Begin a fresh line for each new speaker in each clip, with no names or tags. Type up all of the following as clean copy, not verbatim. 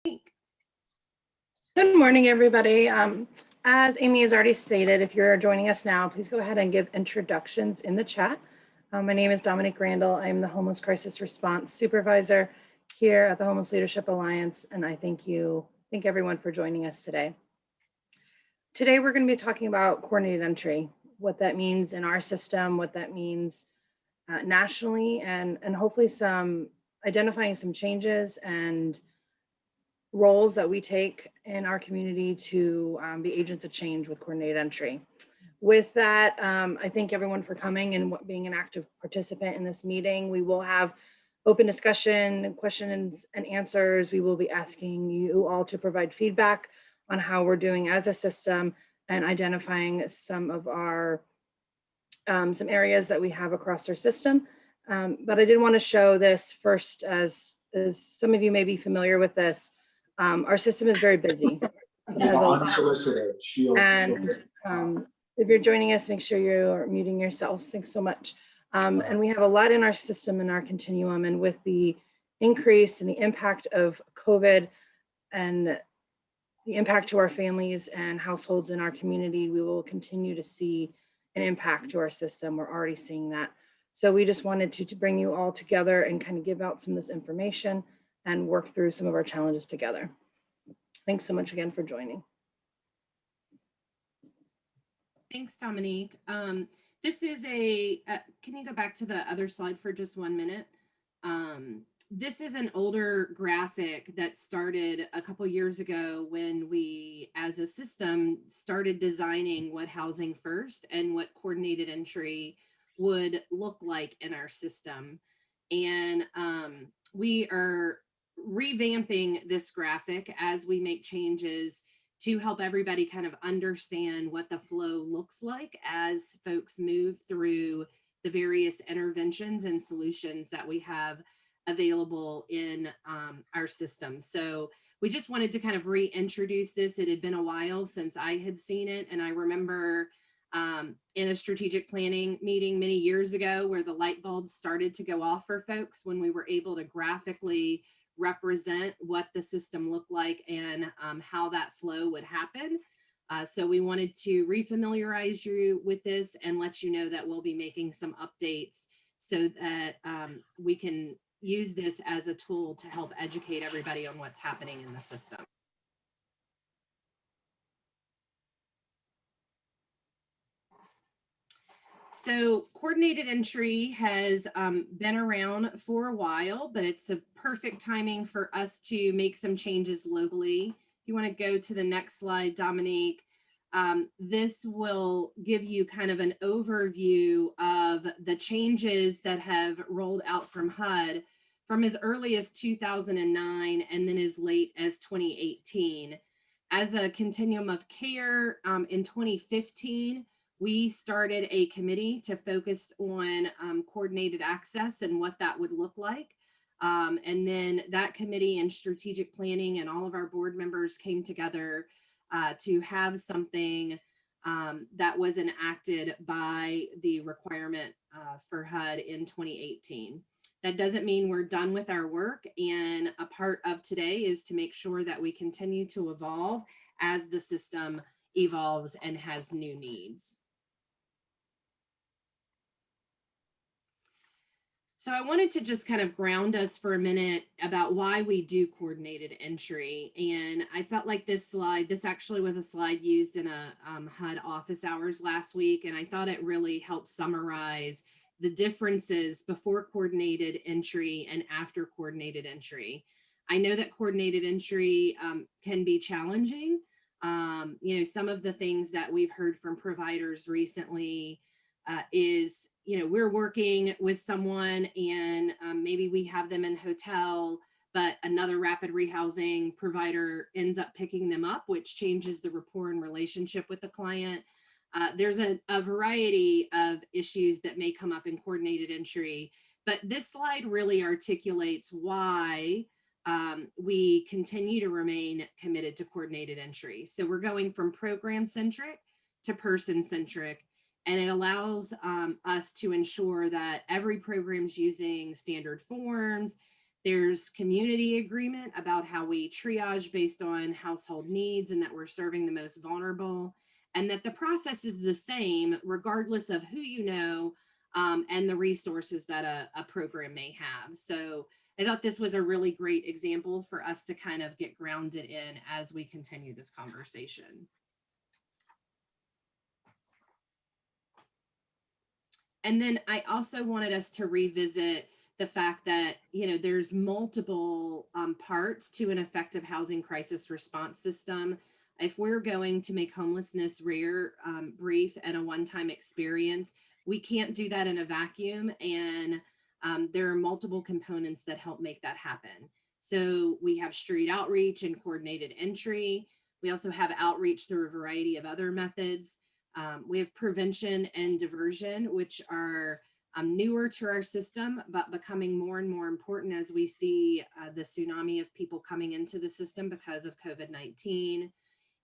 Good morning, everybody. As Amy has already stated, if you're joining us now, please go ahead and give introductions in the chat. My name is Dominique Randall. I'm the Homeless Crisis Response Supervisor here at the Homeless Leadership Alliance, and I thank everyone for joining us today. Today, we're going to be talking about coordinated entry, what that means in our system, what that means nationally, and hopefully identifying some changes and roles that we take in our community to be agents of change with coordinated entry. With that, I thank everyone for coming and being an active participant in this meeting. We will have open discussion, questions and answers. We will be asking you all to provide feedback on how we're doing as a system and identifying some of our some areas that we have across our system. But I did want to show this first as some of you may be familiar with this. Our system is very busy.
Unsolicited.
If you're joining us, make sure you're muting yourselves. Thanks so much. And we have a lot in our system, in our continuum, and with the increase and the impact of COVID and the impact to our families and households in our community, we will continue to see an impact to our system. We're already seeing that. So we just wanted to bring you all together and kind of give out some of this information and work through some of our challenges together. Thanks so much again for joining.
Thanks, Dominique. This is can you go back to the other slide for just 1 minute? This is an older graphic that started a couple years ago when we, as a system, started designing what housing first and what coordinated entry would look like in our system. And we are revamping this graphic as we make changes to help everybody kind of understand what the flow looks like as folks move through the various interventions and solutions that we have available in our system. So we just wanted to kind of reintroduce this. It had been a while since I had seen it. And I remember in a strategic planning meeting many years ago where the light bulbs started to go off for folks when we were able to graphically represent what the system looked like and how that flow would happen. So we wanted to refamiliarize you with this and let you know that we'll be making some updates so that we can use this as a tool to help educate everybody on what's happening in the system. So coordinated entry has been around for a while, but it's a perfect timing for us to make some changes locally. If you want to go to the next slide, Dominique, this will give you kind of an overview of the changes that have rolled out from HUD from as early as 2009 and then as late as 2018. As a continuum of care in 2015, we started a committee to focus on coordinated access and what that would look like. And then that committee and strategic planning and all of our board members came together to have something that was enacted by the requirement for HUD in 2018. That doesn't mean we're done with our work, and a part of today is to make sure that we continue to evolve as the system evolves and has new needs. So I wanted to just kind of ground us for a minute about why we do coordinated entry. And I felt like this actually was a slide used in a HUD office hours last week. And I thought it really helped summarize the differences before coordinated entry and after coordinated entry. I know that coordinated entry can be challenging. Some of the things that we've heard from providers recently is, we're working with someone and maybe we have them in hotel, but another rapid rehousing provider ends up picking them up, which changes the rapport and relationship with the client. There's a variety of issues that may come up in coordinated entry, but this slide really articulates why we continue to remain committed to coordinated entry. So we're going from program centric to person centric, and it allows us to ensure that every program is using standard forms, There's community agreement about how we triage based on household needs and that we're serving the most vulnerable, and that the process is the same regardless of who you know, and the resources that a program may have. So I thought this was a really great example for us to kind of get grounded in as we continue this conversation. And then I also wanted us to revisit the fact that, you know, there's multiple parts to an effective housing crisis response system. If we're going to make homelessness rare, brief, and a one-time experience, we can't do that in a vacuum. And there are multiple components that help make that happen. So we have street outreach and coordinated entry. We also have outreach through a variety of other methods. We have prevention and diversion, which are newer to our system, but becoming more and more important as we see the tsunami of people coming into the system because of COVID-19.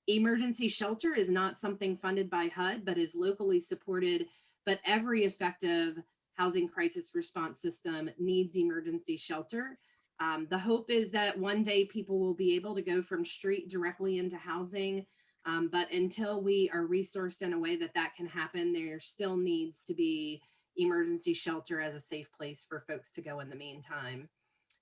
Emergency shelter is not something funded by HUD, but is locally supported. But every effective housing crisis response system needs emergency shelter. The hope is that one day people will be able to go from street directly into housing. But until we are resourced in a way that that can happen, there still needs to be emergency shelter as a safe place for folks to go in the meantime.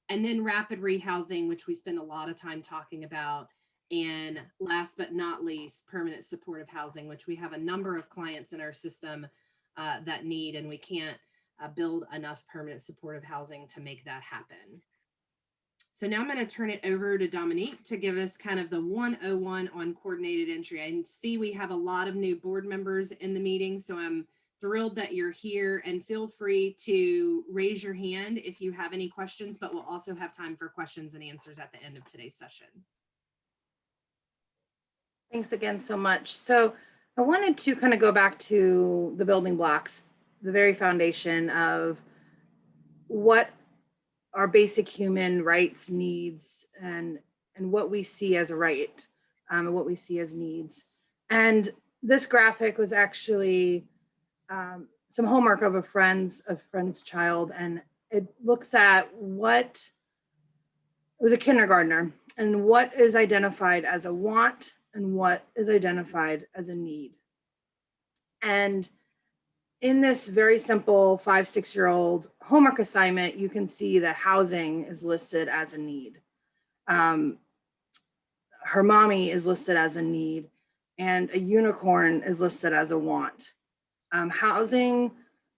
And then rapid rehousing, which we spend a lot of time talking about. And last but not least, permanent supportive housing, which we have a number of clients in our system that need, and we can't build enough permanent supportive housing to make that happen. So now I'm going to turn it over to Dominique to give us kind of the 101 on coordinated entry. I see we have a lot of new board members in the meeting, so I'm thrilled that you're here, and feel free to raise your hand if you have any questions, but we'll also have time for questions and answers at the end of today's session.
Thanks again so much. So I wanted to kind of go back to the building blocks, the very foundation of what our basic human rights, needs, and what we see as a right, and what we see as needs. And this graphic was actually some homework of a friend's child, and it looks at what, it was a kindergartner, and what is identified as a want and what is identified as a need. And in this very simple 5-6-year-old homework assignment, you can see that housing is listed as a need. Her mommy is listed as a need, and a unicorn is listed as a want. Housing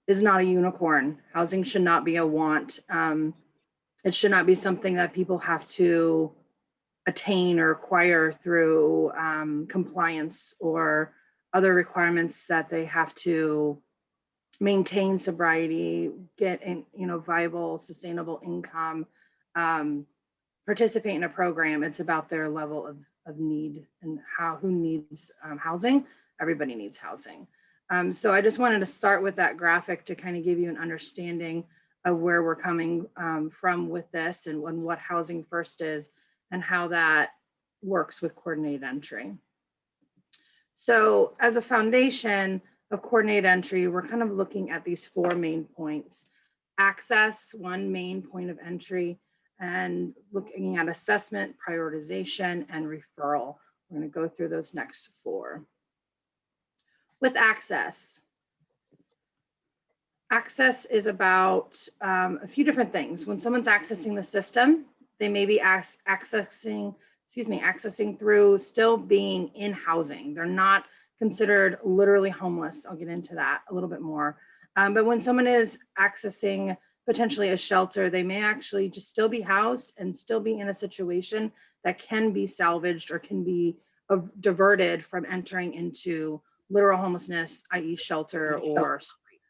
is not a unicorn. Housing should not be a want. It should not be something that people have to attain or acquire through compliance or other requirements that they have to maintain sobriety, get in, viable, sustainable income, participate in a program. It's about their level of need and who needs housing. Everybody needs housing. So I just wanted to start with that graphic to kind of give you an understanding of where we're coming from with this, and what Housing First is and how that works with coordinated entry. So as a foundation of coordinated entry, we're kind of looking at these 4 main points. Access, one main point of entry, and looking at assessment, prioritization, and referral. We're going to go through those next 4. With access is about a few different things. When someone's accessing the system, they may be accessing through still being in housing. They're not considered literally homeless. I'll get into that a little bit more. But when someone is accessing potentially a shelter, they may actually just still be housed and still be in a situation that can be salvaged or can be diverted from entering into literal homelessness, i.e. shelter or street.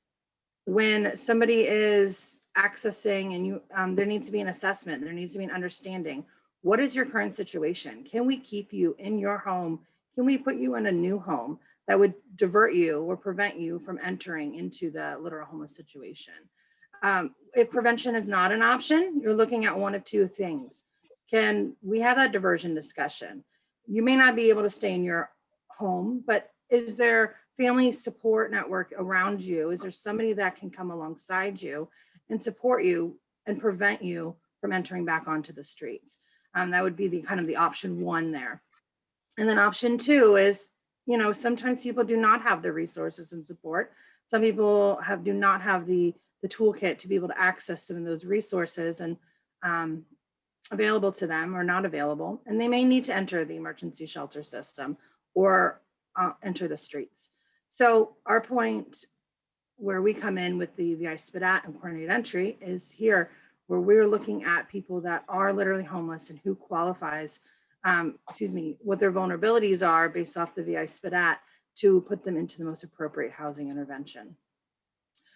When somebody is accessing, and there needs to be an assessment, there needs to be an understanding. What is your current situation? Can we keep you in your home? Can we put you in a new home that would divert you or prevent you from entering into the literal homeless situation? If prevention is not an option, you're looking at one of 2 things. Can we have that diversion discussion? You may not be able to stay in your home, but is there family support network around you? Is there somebody that can come alongside you and support you and prevent you from entering back onto the streets. That would be the kind of the option one there. And then option two is, you know, sometimes people do not have the resources and support. Some people do not have the toolkit to be able to access some of those resources and available to them or not available. And they may need to enter the emergency shelter system or enter the streets. So our point where we come in with the VI SPDAT and coordinated entry is here, where we're looking at people that are literally homeless and who qualifies, what their vulnerabilities are based off the VI SPDAT to put them into the most appropriate housing intervention.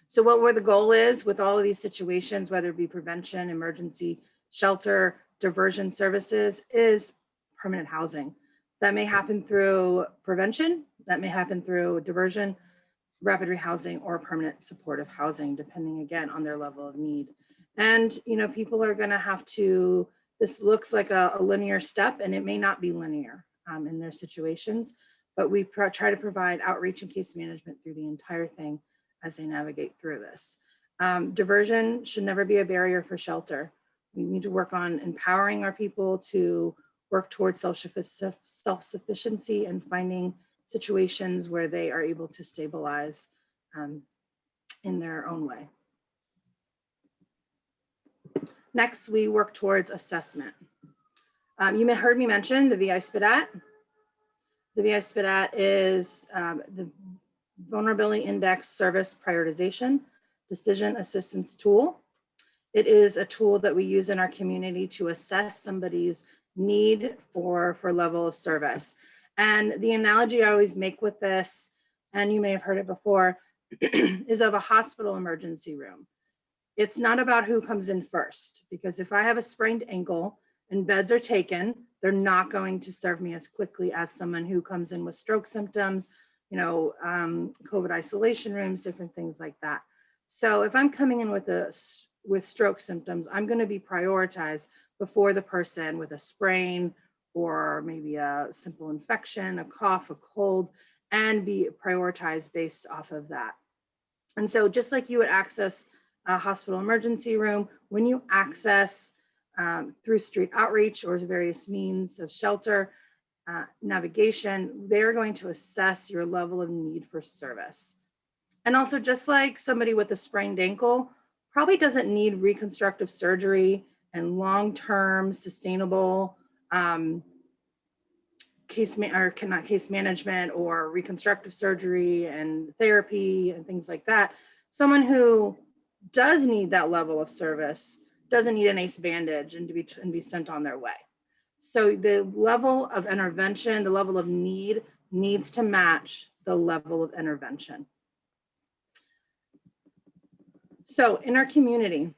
So what the goal is with all of these situations, whether it be prevention, emergency, shelter, diversion services, is permanent housing. That may happen through prevention, that may happen through diversion, rapid rehousing, or permanent supportive housing, depending again on their level of need. And, you know, people are gonna have to, this looks like a linear step, and it may not be linear in their situations, but we try to provide outreach and case management through the entire thing as they navigate through this. Diversion should never be a barrier for shelter. We need to work on empowering our people to work towards self-sufficiency and finding situations where they are able to stabilize in their own way. Next, we work towards assessment. You may heard me mention the VI SPDAT. The VI SPDAT is the Vulnerability Index Service Prioritization Decision Assistance Tool. It is a tool that we use in our community to assess somebody's need for level of service. And the analogy I always make with this, and you may have heard it before, is of a hospital emergency room. It's not about who comes in first, because if I have a sprained ankle and beds are taken, they're not going to serve me as quickly as someone who comes in with stroke symptoms, you know, COVID isolation rooms, different things like that. So if I'm coming in with stroke symptoms, I'm going to be prioritized before the person with a sprain or maybe a simple infection, a cough, a cold, and be prioritized based off of that. And so just like you would access a hospital emergency room, when you access through street outreach or various means of shelter, navigation, they're going to assess your level of need for service. And also, just like somebody with a sprained ankle probably doesn't need reconstructive surgery and long-term sustainable case management or reconstructive surgery and therapy and things like that. Someone who does need that level of service doesn't need an ACE bandage and be sent on their way. So the level of intervention, the level of need needs to match the level of intervention. So in our community,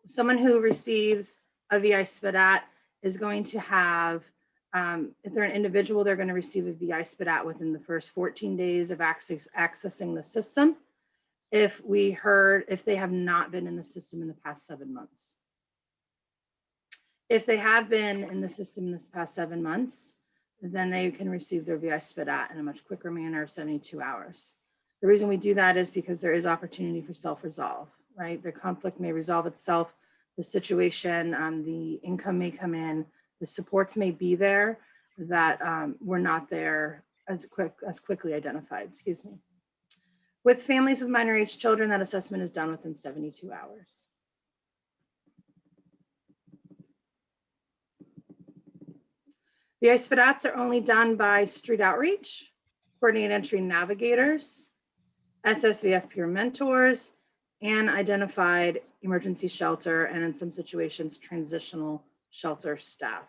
someone who receives a VI SPDAT is going to have, if they're an individual, they're going to receive a VI SPDAT within the first 14 days of accessing the system. If they have not been in the system in the past 7 months. If they have been in the system in this past 7 months, then they can receive their VI SPDAT in a much quicker manner of 72 hours. The reason we do that is because there is opportunity for self-resolve, right? The conflict may resolve itself, the situation, the income may come in, the supports may be there that were not there as quickly identified, excuse me. With families with minor age children, that assessment is done within 72 hours. The SPDATs are only done by street outreach, coordinated entry navigators, SSVF peer mentors, and identified emergency shelter, and in some situations, transitional shelter staff.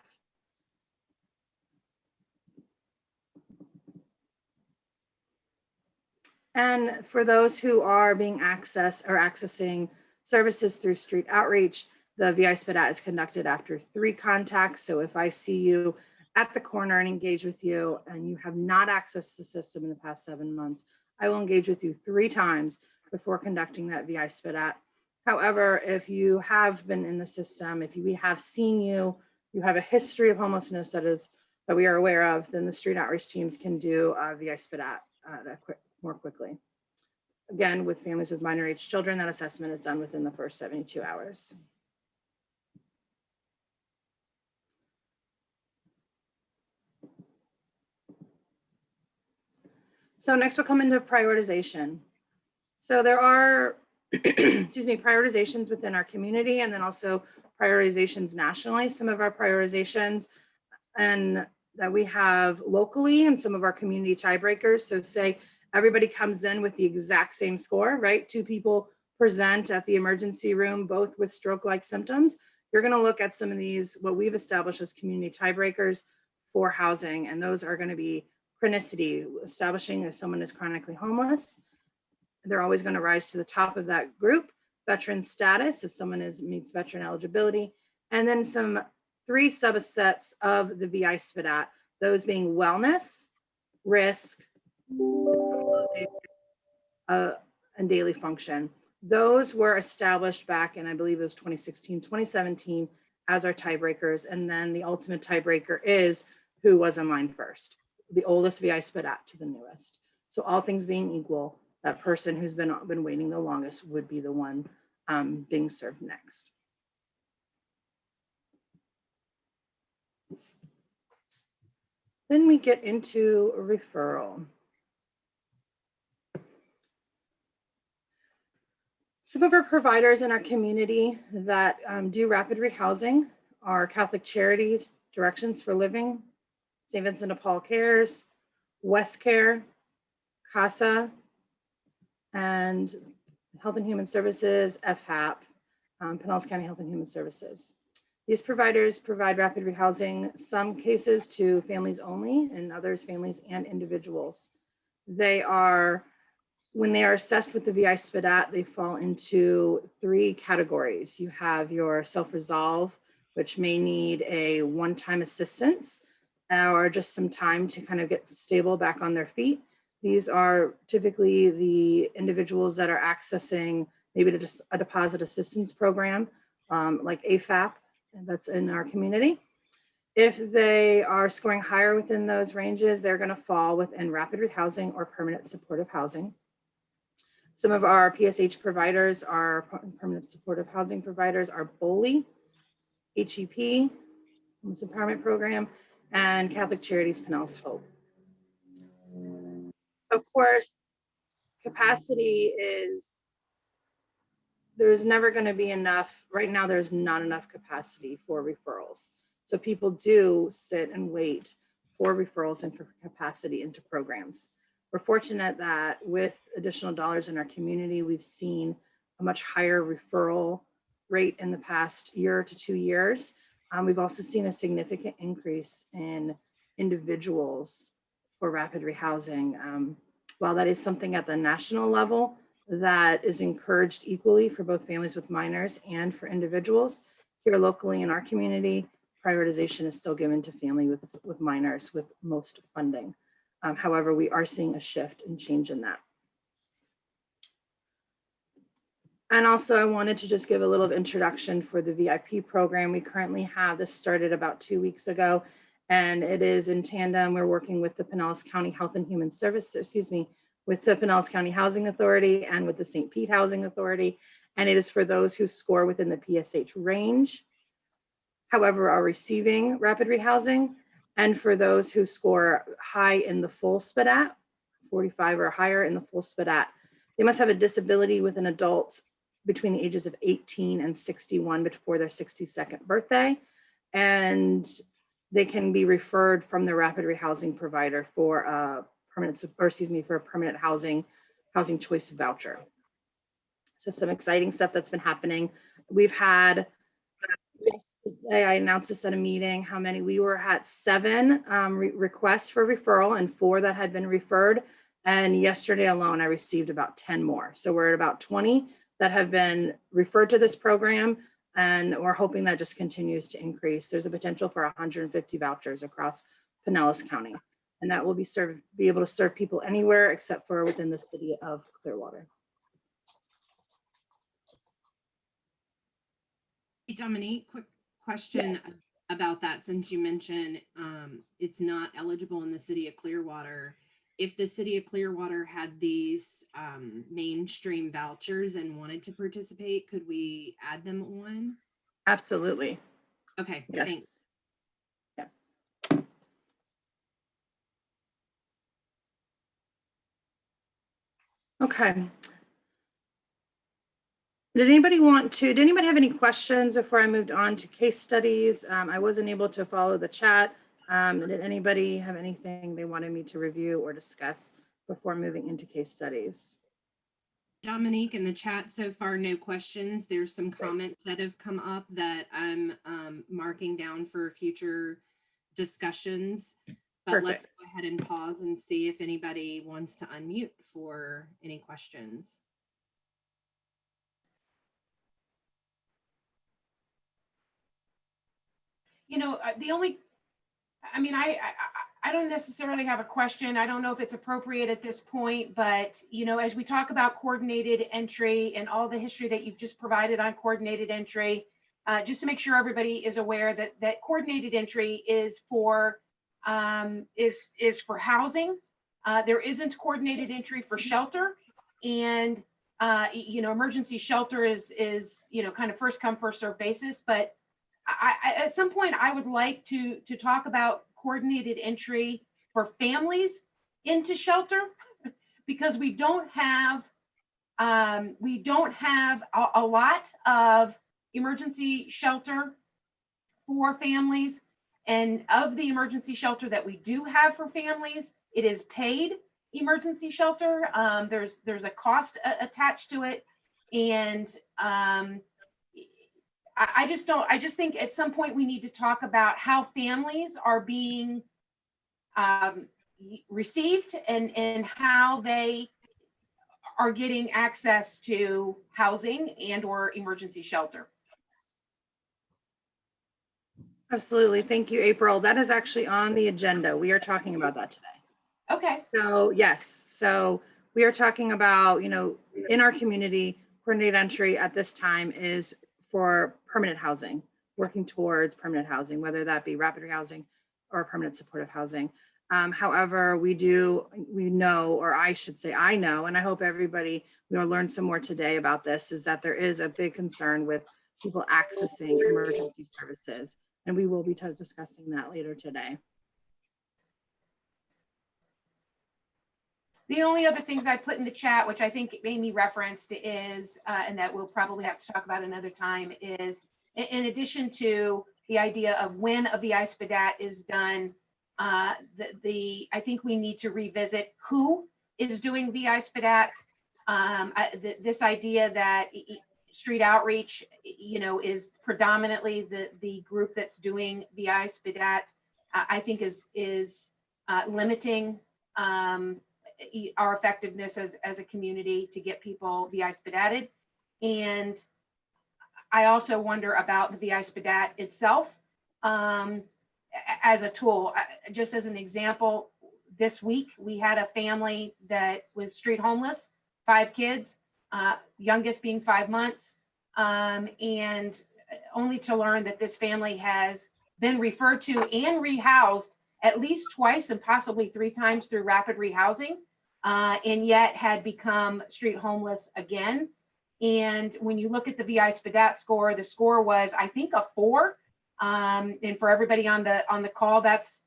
And for those who are accessing services through street outreach, the VI SPDAT is conducted after 3 contacts. So if I see you at the corner and engage with you and you have not accessed the system in the past 7 months, I will engage with you 3 times before conducting that VI SPDAT. However, if you have been in the system, if we have seen you, you have a history of homelessness that we are aware of, then the street outreach teams can do VI SPDAT more quickly. Again, with families with minor age children, that assessment is done within the first 72 hours. So next we'll come into prioritization. So there are, excuse me, prioritizations within our community and then also prioritizations nationally. Some of our prioritizations and that we have locally and some of our community tiebreakers. So say everybody comes in with the exact same score, right? Two people present at the emergency room, both with stroke-like symptoms. You're going to look at some of these, what we've established as community tiebreakers for housing. And those are going to be chronicity, establishing if someone is chronically homeless. They're always going to rise to the top of that group. Veteran status, if someone meets veteran eligibility, and then some 3 subsets of the VI SPDAT, those being wellness, risk, and daily function. Those were established back in, I believe it was 2016, 2017 as our tiebreakers. And then the ultimate tiebreaker is who was in line first, the oldest VI SPDAT to the newest. So all things being equal, that person who's been waiting the longest would be the one being served next. Then we get into a referral. Some of our providers in our community that do rapid rehousing are Catholic Charities, Directions for Living, St. Vincent de Paul Cares, West Care, CASA, and Health and Human Services, FHAP, Pinellas County Health and Human Services. These providers provide rapid rehousing, some cases to families only, and others families and individuals. They are, when they are assessed with the VI SPDAT, they fall into 3 categories. You have your self-resolve, which may need a one-time assistance or just some time to kind of get stable back on their feet. These are typically the individuals that are accessing maybe a deposit assistance program like AFAP that's in our community. If they are scoring higher within those ranges, they're going to fall within rapid rehousing or permanent supportive housing. Some of our PSH providers, our permanent supportive housing providers, are BOLI, HEP, Homeless Empowerment Program, and Catholic Charities Pinellas Hope. Of course, capacity there's never going to be enough. Right now, there's not enough capacity for referrals. So people do sit and wait for referrals and for capacity into programs. We're fortunate that with additional dollars in our community, we've seen a much higher referral rate in the past year to 2 years. We've also seen a significant increase in individuals for rapid rehousing. While that is something at the national level that is encouraged equally for both families with minors and for individuals, here locally in our community, prioritization is still given to family with minors with most funding. However, we are seeing a shift and change in that. And also I wanted to just give a little introduction for the VIP program. We currently have this started about 2 weeks ago, and it is in tandem. We're working with the Pinellas County Health and Human Services, with the Pinellas County Housing Authority and with the St. Pete Housing Authority. And it is for those who score within the PSH range, however, are receiving rapid rehousing, and for those who score high in the full SPDAT, 45 or higher in the full SPDAT. They must have a disability with an adult between the ages of 18 and 61 before their 62nd birthday. And they can be referred from the rapid rehousing provider for a permanent housing choice voucher. So some exciting stuff that's been happening. We've had, I announced this at a meeting, how many we were at 7 requests for referral and 4 that had been referred. And yesterday alone, I received about 10 more. So we're at about 20 that have been referred to this program. And we're hoping that just continues to increase. There's a potential for 150 vouchers across Pinellas County. And that will be able to serve people anywhere except for within the city of Clearwater.
Hey, Dominique, quick question about that, since you mentioned it's not eligible in the city of Clearwater. If the city of Clearwater had these mainstream vouchers and wanted to participate, could we add them on?
Absolutely.
Okay,
yes.
Thanks.
Yes. Okay. Did anybody have any questions before I moved on to case studies? I wasn't able to follow the chat. Did anybody have anything they wanted me to review or discuss before moving into case studies?
Dominique, in the chat so far, no questions. There's some comments that have come up that I'm marking down for future discussions. But let's go ahead and pause and see if anybody wants to unmute for any questions.
You know, I don't necessarily have a question. I don't know if it's appropriate at this point, but, you know, as we talk about coordinated entry and all the history that you've just provided on coordinated entry, just to make sure everybody is aware that coordinated entry is for housing. There isn't coordinated entry for shelter, and you know, emergency shelter is you know, kind of first come first serve basis. But at some point, I would like to talk about coordinated entry for families into shelter, because we don't have a lot of emergency shelter for families. And of the emergency shelter that we do have for families, it is paid emergency shelter. There's a cost attached to it, and I just think at some point we need to talk about how families are being received, and how they are getting access to housing and or emergency shelter.
Absolutely. Thank you, April. That is actually on the agenda. We are talking about that today.
Okay.
So yes, so we are talking about, you know, in our community, coordinated entry at this time is for permanent housing, working towards permanent housing, whether that be rapid rehousing or permanent supportive housing. However, we know, or I should say I know, and I hope everybody will learn some more today about this, is that there is a big concern with people accessing emergency services. And we will be discussing that later today.
The only other things I put in the chat, which I think Amy referenced, is, and that we'll probably have to talk about another time, is in addition to the idea of when a VI SPDAT is done, I think we need to revisit who is doing VI SPDATs. This idea that street outreach, you know, is predominantly the group that's doing VI SPDATs, I think is limiting our effectiveness as a community to get people VI SPDATed. And I also wonder about the VI SPDAT itself as a tool. Just as an example, this week we had a family that was street homeless, 5 kids, youngest being 5 months, and only to learn that this family has been referred to and rehoused at least twice and possibly 3 times through rapid rehousing, and yet had become street homeless again. And when you look at the VI SPDAT score, the score was, I think, a 4. And for everybody on the call, that's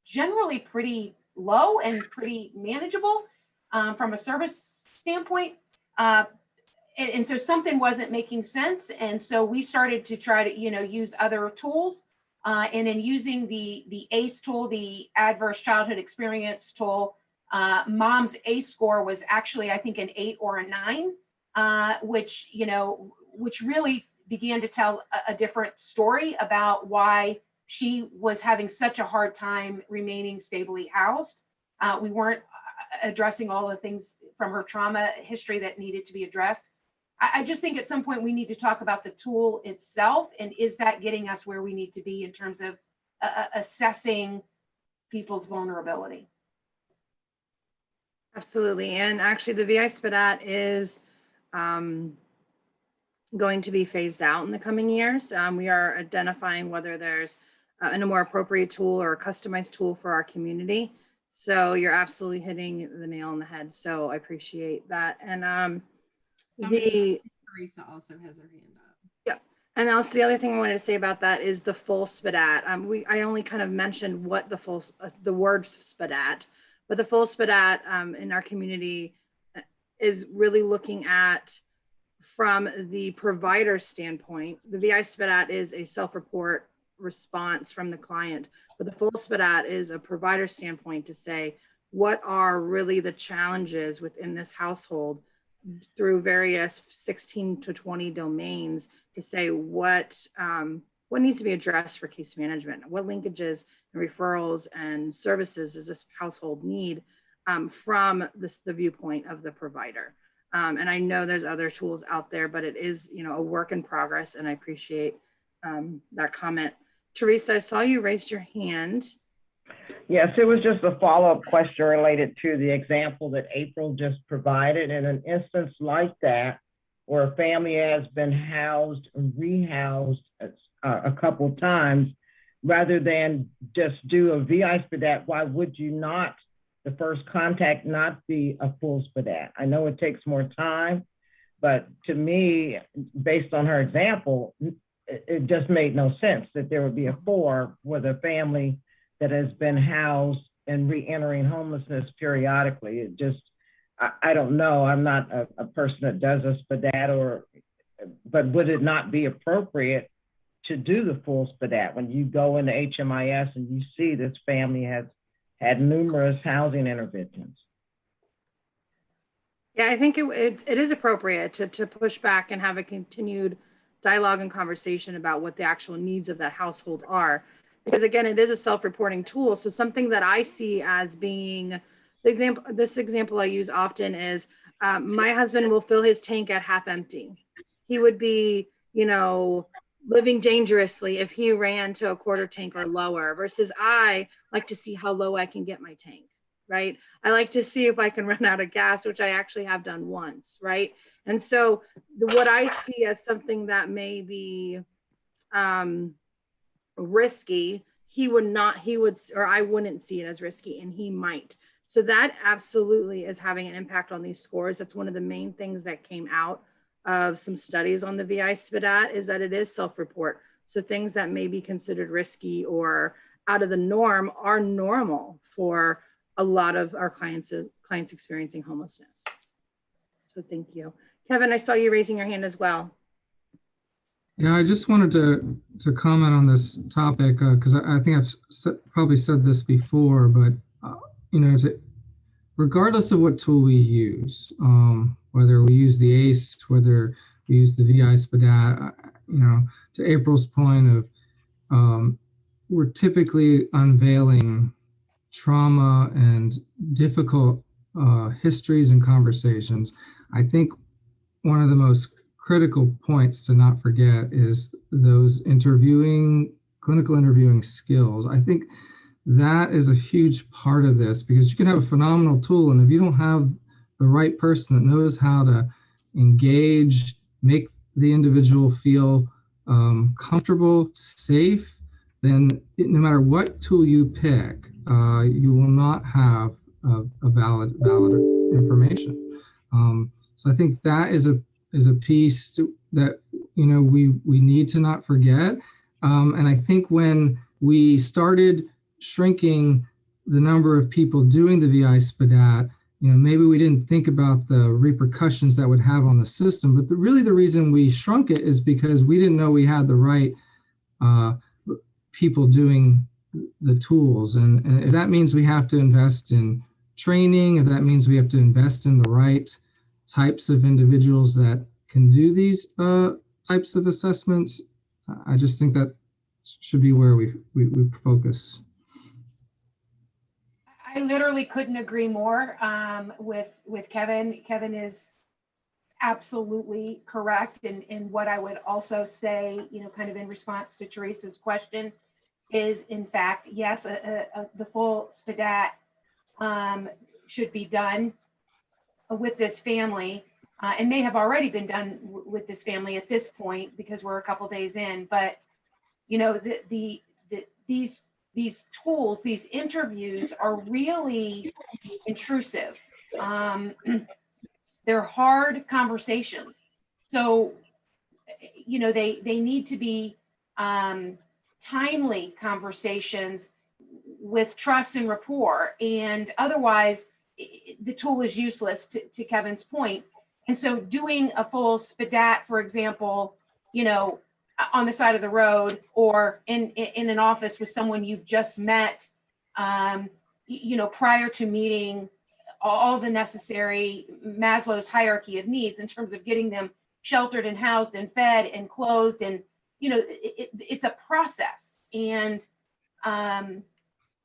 generally pretty low and pretty manageable from a service standpoint. And so something wasn't making sense. And so we started to try to, you know, use other tools. And in using the ACE tool, the Adverse Childhood Experience tool, mom's ACE score was actually, I think, an 8 or a 9, which really began to tell a different story about why she was having such a hard time remaining stably housed. We weren't addressing all the things from her trauma history that needed to be addressed. I just think at some point we need to talk about the tool itself, and is that getting us where we need to be in terms of assessing people's vulnerability?
Absolutely. And actually the VI SPDAT is going to be phased out in the coming years. We are identifying whether there's a more appropriate tool or a customized tool for our community. So you're absolutely hitting the nail on the head. So I appreciate that. And
Teresa also has her hand up.
Yeah. And also the other thing I wanted to say about that is the full SPDAT. I only kind of mentioned what the word SPDAT, but the full SPDAT in our community is really looking at from the provider standpoint. The VI SPDAT is a self-report response from the client, but the full SPDAT is a provider standpoint to say, what are really the challenges within this household through various 16 to 20 domains to say what needs to be addressed for case management, what linkages and referrals and services does this household need from the viewpoint of the provider. And I know there's other tools out there, but it is, a work in progress, and I appreciate that comment. Teresa, I saw you raised your hand.
Yes, it was just a follow-up question related to the example that April just provided. In an instance like that, where a family has been housed and rehoused a couple of times, rather than just do a VI SPDAT, why would you not, the first contact not be a full SPDAT? I know it takes more time, but to me, based on her example, it just made no sense that there would be a 4 with a family that has been housed and re-entering homelessness periodically. It just, I don't know. I'm not a person that does a SPDAT, but would it not be appropriate to do the full SPDAT when you go into HMIS and you see this family has had numerous housing interventions?
Yeah, I think it is appropriate to push back and have a continued dialogue and conversation about what the actual needs of that household are. Because again, it is a self-reporting tool. So something that I see as being this example I use often is my husband will fill his tank at half empty. He would be, living dangerously if he ran to a quarter tank or lower, versus I like to see how low I can get my tank, right? I like to see if I can run out of gas, which I actually have done once, right? And so what I see as something that may be risky, I wouldn't see it as risky, and he might. So that absolutely is having an impact on these scores. That's one of the main things that came out of some studies on the VI SPDAT, is that it is self-report. So things that may be considered risky or out of the norm are normal for a lot of our clients experiencing homelessness. So thank you. Kevin, I saw you raising your hand as well.
Yeah, I just wanted to comment on this topic because I think I've probably said this before, but regardless of what tool we use, whether we use the ACE, whether we use the VI SPDAT, to April's point of we're typically unveiling trauma and difficult histories and conversations. I think one of the most critical points to not forget is those clinical interviewing skills. I think that is a huge part of this, because you can have a phenomenal tool, and if you don't have the right person that knows how to engage, make the individual feel comfortable, safe, then no matter what tool you pick, you will not have a valid information. So I think that is a piece that we need to not forget. And I think when we started shrinking the number of people doing the VI SPDAT, maybe we didn't think about the repercussions that would have on the system. But really the reason we shrunk it is because we didn't know we had the right people doing the tools. And if that means we have to invest in training, if that means we have to invest in the right types of individuals that can do these types of assessments, I just think that should be where we focus.
I literally couldn't agree more with Kevin. Kevin is absolutely correct. And what I would also say, kind of in response to Teresa's question, is in fact, yes, the full SPDAT should be done with this family, and may have already been done with this family at this point because we're a couple days in. But these tools, these interviews are really intrusive. They're hard conversations. So, they need to be timely conversations with trust and rapport. And otherwise, the tool is useless, to Kevin's point. And so doing a full SPDAT, for example, on the side of the road or in an office with someone you've just met, prior to meeting all the necessary Maslow's hierarchy of needs in terms of getting them sheltered and housed and fed and clothed. And, it's a process. And,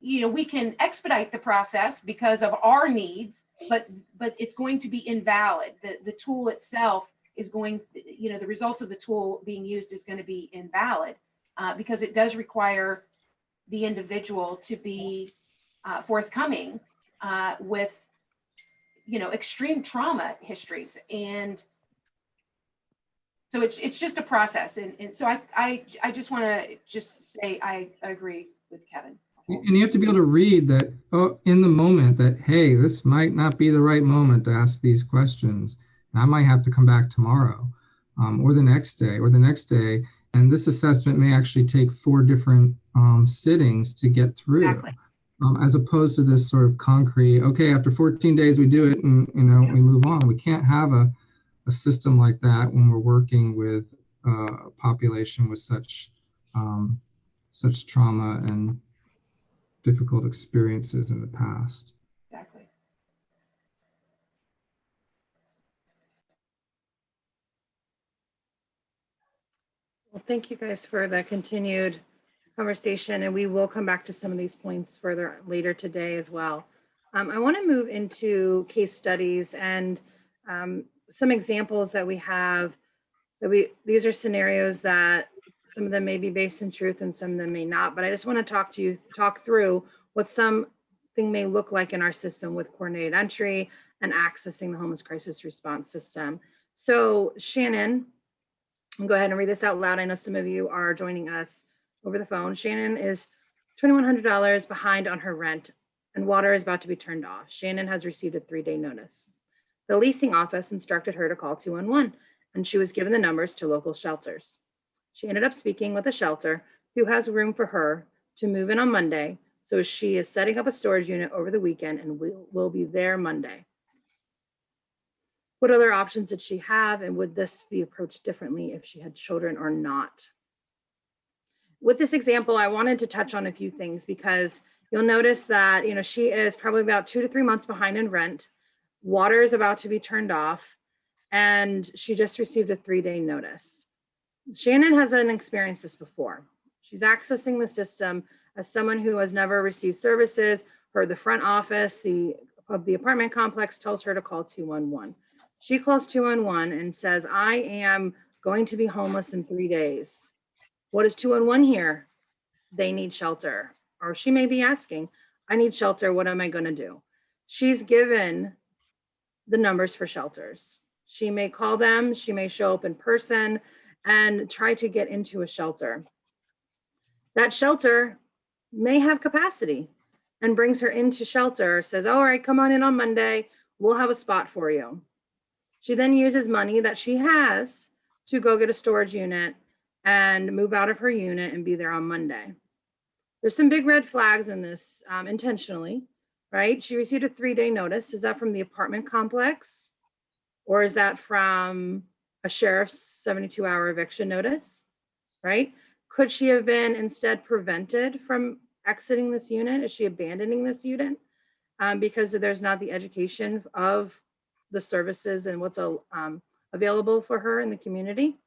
we can expedite the process because of our needs, but it's going to be invalid. The tool itself is going, the results of the tool being used is going to be invalid because it does require the individual to be forthcoming with, extreme trauma histories. And so it's just a process. And so I just want to just say, I agree with Kevin.
And you have to be able to read that in the moment that, hey, this might not be the right moment to ask these questions. I might have to come back tomorrow or the next day. And this assessment may actually take 4 different sittings to get through.
Exactly.
As opposed to this sort of concrete, okay, after 14 days we do it and we move on. We can't have a system like that when we're working with a population with such trauma and difficult experiences in the past.
Exactly.
Well, thank you guys for the continued conversation, and we will come back to some of these points further later today as well. I want to move into case studies and some examples that we have. These are scenarios that some of them may be based in truth and some of them may not, but I just want to talk through what something may look like in our system with coordinated entry and accessing the homeless crisis response system. So Shannon, I'll go ahead and read this out loud. I know some of you are joining us over the phone. Shannon is $2,100 behind on her rent and water is about to be turned off. Shannon has received a 3-day notice. The leasing office instructed her to call 211 and she was given the numbers to local shelters. She ended up speaking with a shelter who has room for her to move in on Monday. So she is setting up a storage unit over the weekend and will be there Monday. What other options did she have, and would this be approached differently if she had children or not? With this example, I wanted to touch on a few things because you'll notice that she is probably about 2 to 3 months behind in rent. Water is about to be turned off, and she just received a 3-day notice. Shannon hasn't experienced this before. She's accessing the system as someone who has never received services, or the front office of the apartment complex tells her to call 211. She calls 211 and says, I am going to be homeless in 3 days. What does 211 hear? They need shelter. Or she may be asking, I need shelter. What am I going to do? She's given the numbers for shelters. She may call them. She may show up in person and try to get into a shelter. That shelter may have capacity and brings her into shelter, says, all right, come on in on Monday. We'll have a spot for you. She then uses money that she has to go get a storage unit and move out of her unit and be there on Monday. There's some big red flags in this intentionally, right? She received a 3-day notice. Is that from the apartment complex? Or is that from a sheriff's 72-hour eviction notice, right? Could she have been instead prevented from exiting this unit? Is she abandoning this unit because there's not the education of the services and what's available for her in the community?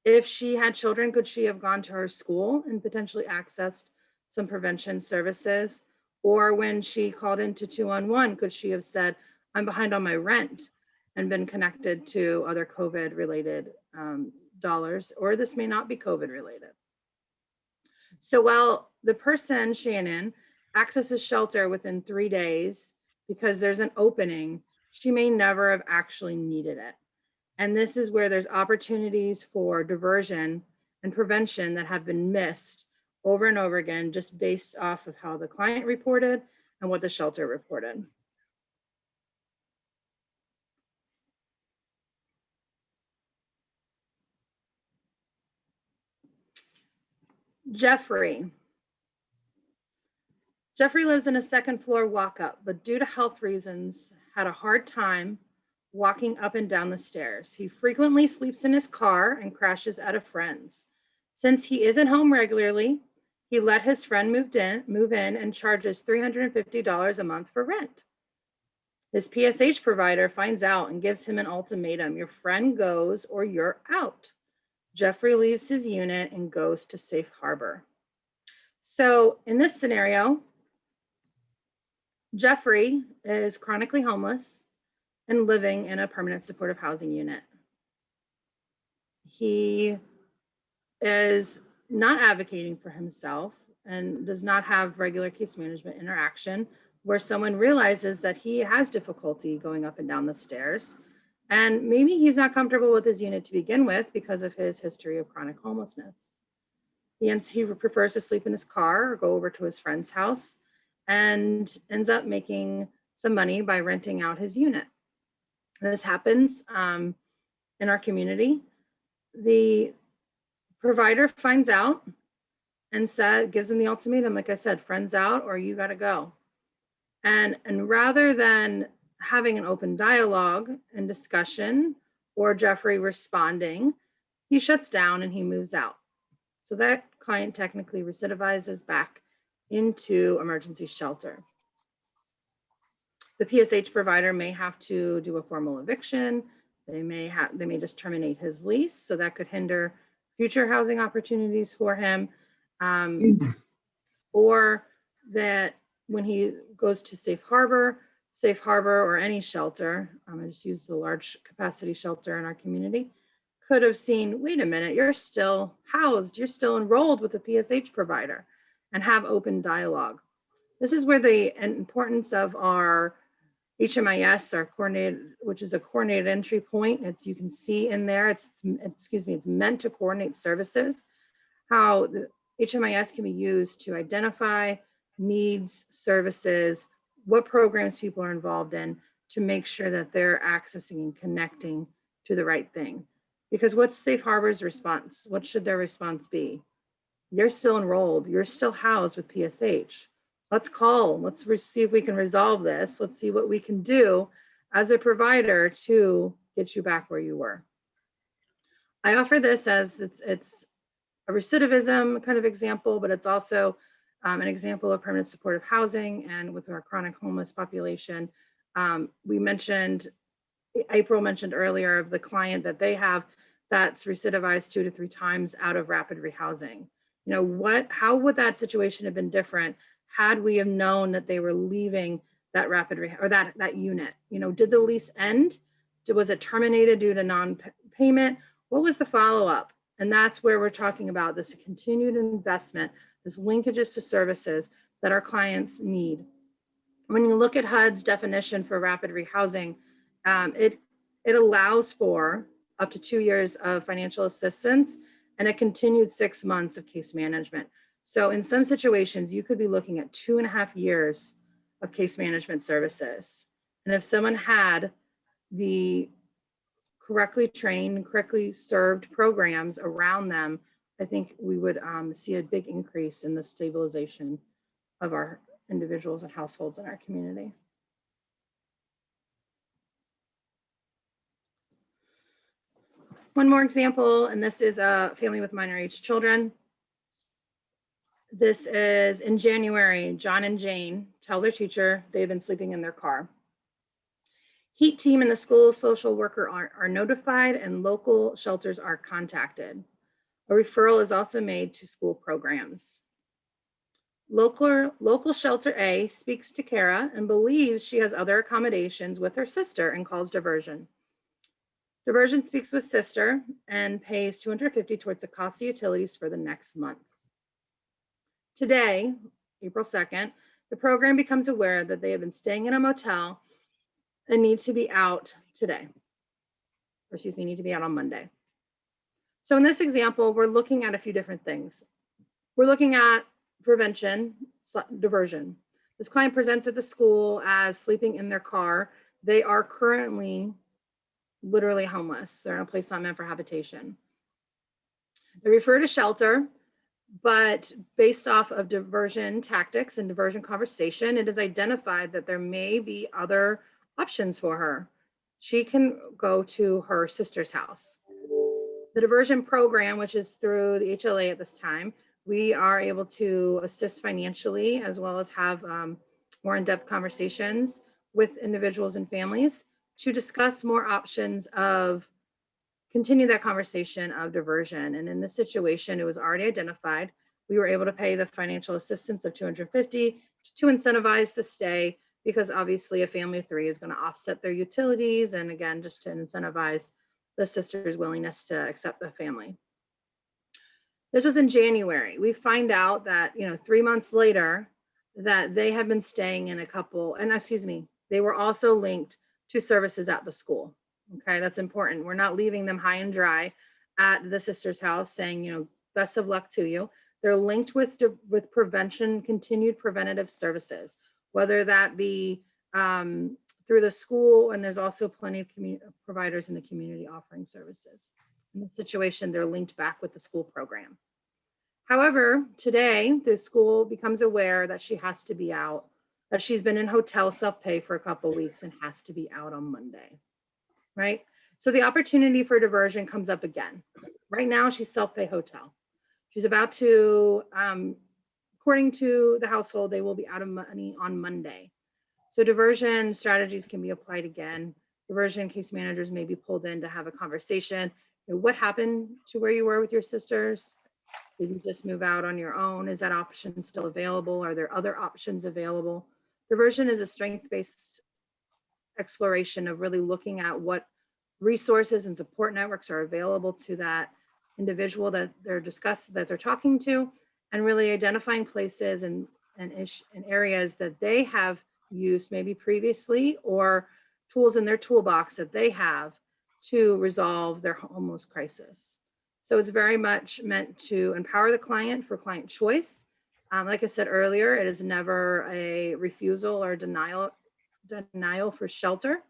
If she had children, could she have gone to her school and potentially accessed some prevention services? Or when she called into 211, could she have said, I'm behind on my rent and been connected to other COVID related dollars, or this may not be COVID related. So while the person, Shannon, accesses shelter within 3 days because there's an opening, she may never have actually needed it. And this is where there's opportunities for diversion and prevention that have been missed over and over again, just based off of how the client reported and what the shelter reported. Jeffrey Jeffrey lives in a second floor walk-up, but due to health reasons, had a hard time walking up and down the stairs. He frequently sleeps in his car and crashes at a friend's. Since he isn't home regularly, he let his friend move in and charges $350 a month for rent. His PSH provider finds out and gives him an ultimatum. Your friend goes or you're out. Jeffrey leaves his unit and goes to Safe Harbor. So in this scenario, Jeffrey is chronically homeless and living in a permanent supportive housing unit. He is not advocating for himself and does not have regular case management interaction where someone realizes that he has difficulty going up and down the stairs. And maybe he's not comfortable with his unit to begin with because of his history of chronic homelessness. He prefers to sleep in his car or go over to his friend's house and ends up making some money by renting out his unit. This happens in our community. The provider finds out and gives him the ultimatum, like I said, friends out or you got to go. And rather than having an open dialogue and discussion or Jeffrey responding, he shuts down and he moves out. So that client technically recidivizes back into emergency shelter. The PSH provider may have to do a formal eviction. They may just terminate his lease. So that could hinder future housing opportunities for him. Or that when he goes to Safe Harbor or any shelter, I just use the large capacity shelter in our community, could have seen, wait a minute, you're still housed, you're still enrolled with a PSH provider, and have open dialogue. This is where the importance of our HMIS, our coordinated, which is a coordinated entry point. You can see in there, it's meant to coordinate services, how the HMIS can be used to identify needs, services, what programs people are involved in to make sure that they're accessing and connecting to the right thing. Because what's Safe Harbor's response? What should their response be? You're still enrolled, you're still housed with PSH. Let's call, let's see if we can resolve this. Let's see what we can do as a provider to get you back where you were. I offer this as it's a recidivism kind of example, but it's also an example of permanent supportive housing. And with our chronic homeless population, April mentioned earlier of the client that they have that's recidivized 2 to 3 times out of rapid rehousing. You know, how would that situation have been different had we have known that they were leaving that that unit? You know, did the lease end? Was it terminated due to non-payment? What was the follow-up? And that's where we're talking about this continued investment, this linkages to services that our clients need. When you look at HUD's definition for rapid rehousing, it allows for up to 2 years of financial assistance and a continued 6 months of case management. So in some situations, you could be looking at 2.5 years of case management services. And if someone had the correctly trained, correctly served programs around them, I think we would see a big increase in the stabilization of our individuals and households in our community. One more example, and this is a family with minor age children. This is in January. John and Jane tell their teacher they've been sleeping in their car. Heat team and the school social worker are notified and local shelters are contacted. A referral is also made to school programs. Local shelter A speaks to Kara and believes she has other accommodations with her sister and calls diversion. Diversion speaks with sister and pays $250 towards the cost of utilities for the next month. Today, April 2nd, the program becomes aware that they have been staying in a motel and need to be out today. Or excuse me, need to be out on Monday. So in this example, we're looking at a few different things. We're looking at prevention, diversion. This client presents at the school as sleeping in their car. They are currently literally homeless. They're in a place not meant for habitation. They refer to shelter. But based off of diversion tactics and diversion conversation, it is identified that there may be other options for her. She can go to her sister's house. The diversion program, which is through the HLA at this time, we are able to assist financially as well as have more in-depth conversations with individuals and families to discuss more options of continue that conversation of diversion. And in this situation, it was already identified. We were able to pay the financial assistance of $250 to incentivize the stay, because obviously a family of 3 is going to offset their utilities. And again, just to incentivize the sister's willingness to accept the family. This was in January. We find out that, 3 months later, that they have been staying in a couple, and excuse me, they were also linked to services at the school. Okay, that's important. We're not leaving them high and dry at the sister's house saying, best of luck to you. They're linked with prevention, continued preventative services, whether that be through the school, and there's also plenty of providers in the community offering services. In this situation, they're linked back with the school program. However, today, the school becomes aware that she has to be out, that she's been in hotel self-pay for a couple of weeks and has to be out on Monday, right? So the opportunity for diversion comes up again. Right now, she's self-pay hotel. She's about to, according to the household, they will be out of money on Monday. So diversion strategies can be applied again. Diversion case managers may be pulled in to have a conversation. What happened to where you were with your sisters? Did you just move out on your own? Is that option still available? Are there other options available? Diversion is a strength-based exploration of really looking at what resources and support networks are available to that individual that they're talking to, and really identifying places and areas that they have used maybe previously, or tools in their toolbox that they have to resolve their homeless crisis. So it's very much meant to empower the client for client choice. Like I said earlier, it is never a refusal or denial for shelter.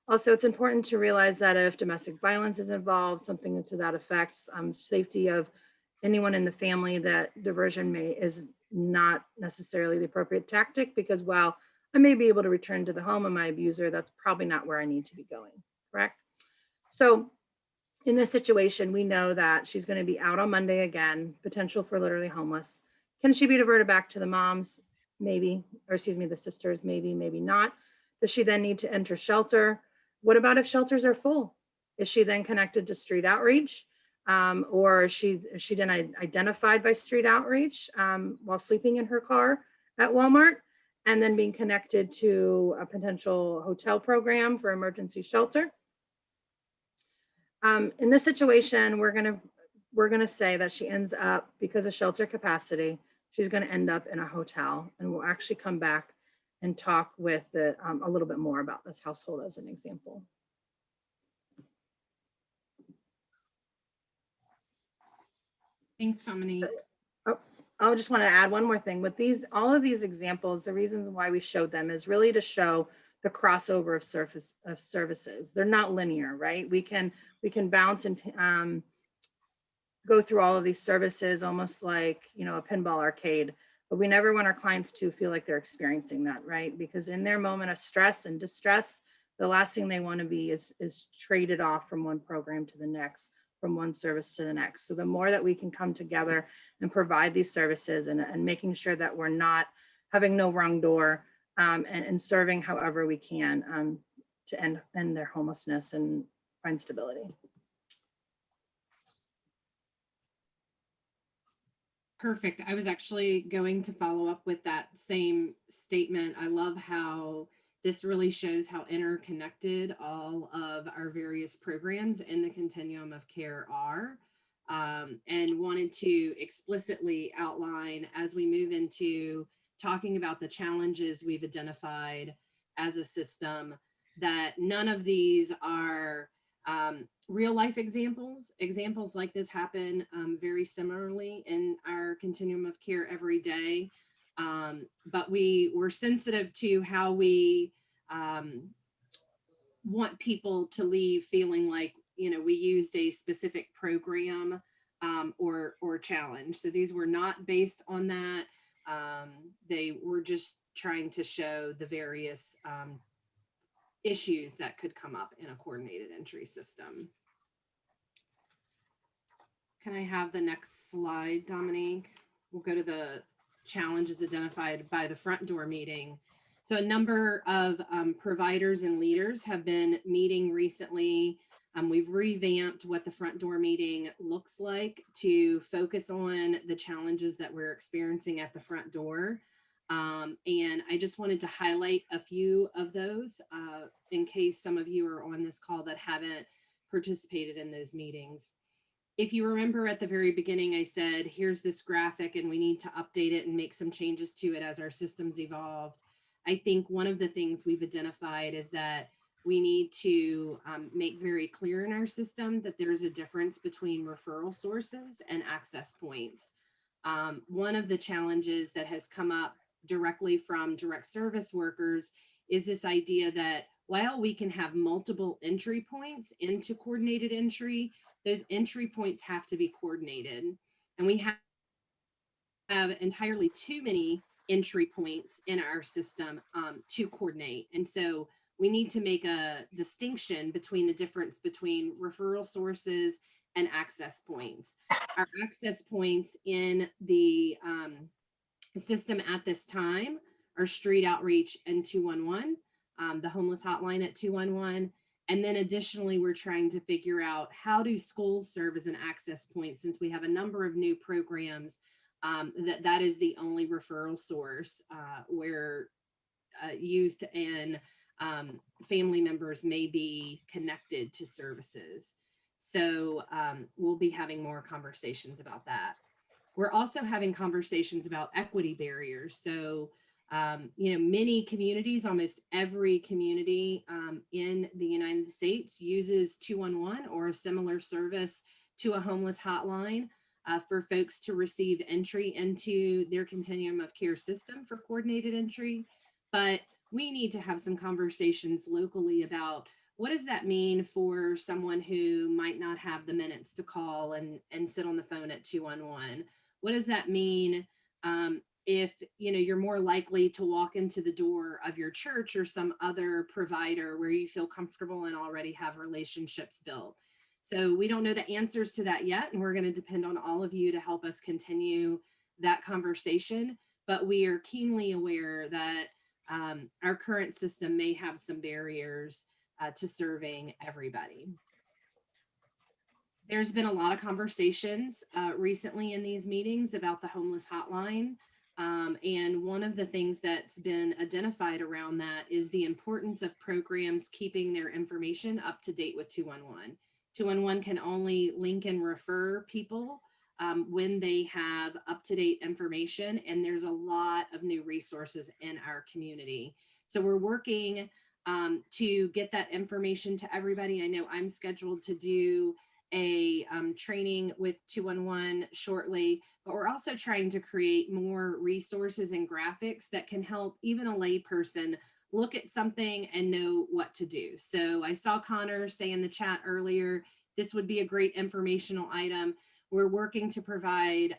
Also, it's important to realize that if domestic violence is involved, something to that effect, safety of anyone in the family, that diversion is not necessarily the appropriate tactic, because while I may be able to return to the home of my abuser, that's probably not where I need to be going, correct? So in this situation, we know that she's going to be out on Monday again, potential for literally homeless. Can she be diverted back to the moms? Maybe, or excuse me, the sisters, maybe, maybe not. Does she then need to enter shelter? What about if shelters are full? Is she then connected to street outreach? Or is she then identified by street outreach while sleeping in her car at Walmart, and then being connected to a potential hotel program for emergency shelter? In this situation, we're gonna say that she ends up, because of shelter capacity, she's gonna end up in a hotel, and we'll actually come back and talk with a little bit more about this household as an example.
Thanks, Dominique.
Oh, I just want to add one more thing. With all of these examples, the reasons why we showed them is really to show the crossover of services. They're not linear, right? We can bounce and go through all of these services almost like, a pinball arcade, but we never want our clients to feel like they're experiencing that, right? Because in their moment of stress and distress, the last thing they want to be is traded off from one program to the next, from one service to the next. So the more that we can come together and provide these services and making sure that we're not having no wrong door, and serving however we can to end their homelessness and find stability.
Perfect. I was actually going to follow up with that same statement. I love how this really shows how interconnected all of our various programs in the continuum of care are, and wanted to explicitly outline as we move into talking about the challenges we've identified as a system, that none of these are real life examples. Examples like this happen very similarly in our continuum of care every day. But we were sensitive to how we want people to leave feeling like, we used a specific program or challenge. So these were not based on that. They were just trying to show the various issues that could come up in a coordinated entry system. Can I have the next slide, Dominique? We'll go to the challenges identified by the front door meeting. So a number of providers and leaders have been meeting recently. We've revamped what the front door meeting looks like to focus on the challenges that we're experiencing at the front door. And I just wanted to highlight a few of those in case some of you are on this call that haven't participated in those meetings. If you remember at the very beginning, I said, here's this graphic and we need to update it and make some changes to it as our systems evolved. I think one of the things we've identified is that we need to make very clear in our system that there's a difference between referral sources and access points. One of the challenges that has come up directly from direct service workers is this idea that while we can have multiple entry points into coordinated entry, those entry points have to be coordinated. And we have entirely too many entry points in our system to coordinate. And so we need to make a distinction between the difference between referral sources and access points. Our access points in the system at this time are street outreach and 211, the homeless hotline at 211. And then additionally, we're trying to figure out how do schools serve as an access point, since we have a number of new programs that is the only referral source where youth and family members may be connected to services. So we'll be having more conversations about that. We're also having conversations about equity barriers. So, many communities, almost every community in the United States uses 211 or a similar service to a homeless hotline for folks to receive entry into their continuum of care system for coordinated entry. But we need to have some conversations locally about what does that mean for someone who might not have the minutes to call and sit on the phone at 211? What does that mean if you're more likely to walk into the door of your church or some other provider where you feel comfortable and already have relationships built? So we don't know the answers to that yet, and we're going to depend on all of you to help us continue that conversation. But we are keenly aware that our current system may have some barriers to serving everybody. There's been a lot of conversations recently in these meetings about the homeless hotline. And one of the things that's been identified around that is the importance of programs keeping their information up to date with 211. 211 can only link and refer people when they have up-to-date information, and there's a lot of new resources in our community. So we're working to get that information to everybody. I know I'm scheduled to do a training with 211 shortly, but we're also trying to create more resources and graphics that can help even a lay person look at something and know what to do. So I saw Connor say in the chat earlier, this would be a great informational item. We're working to provide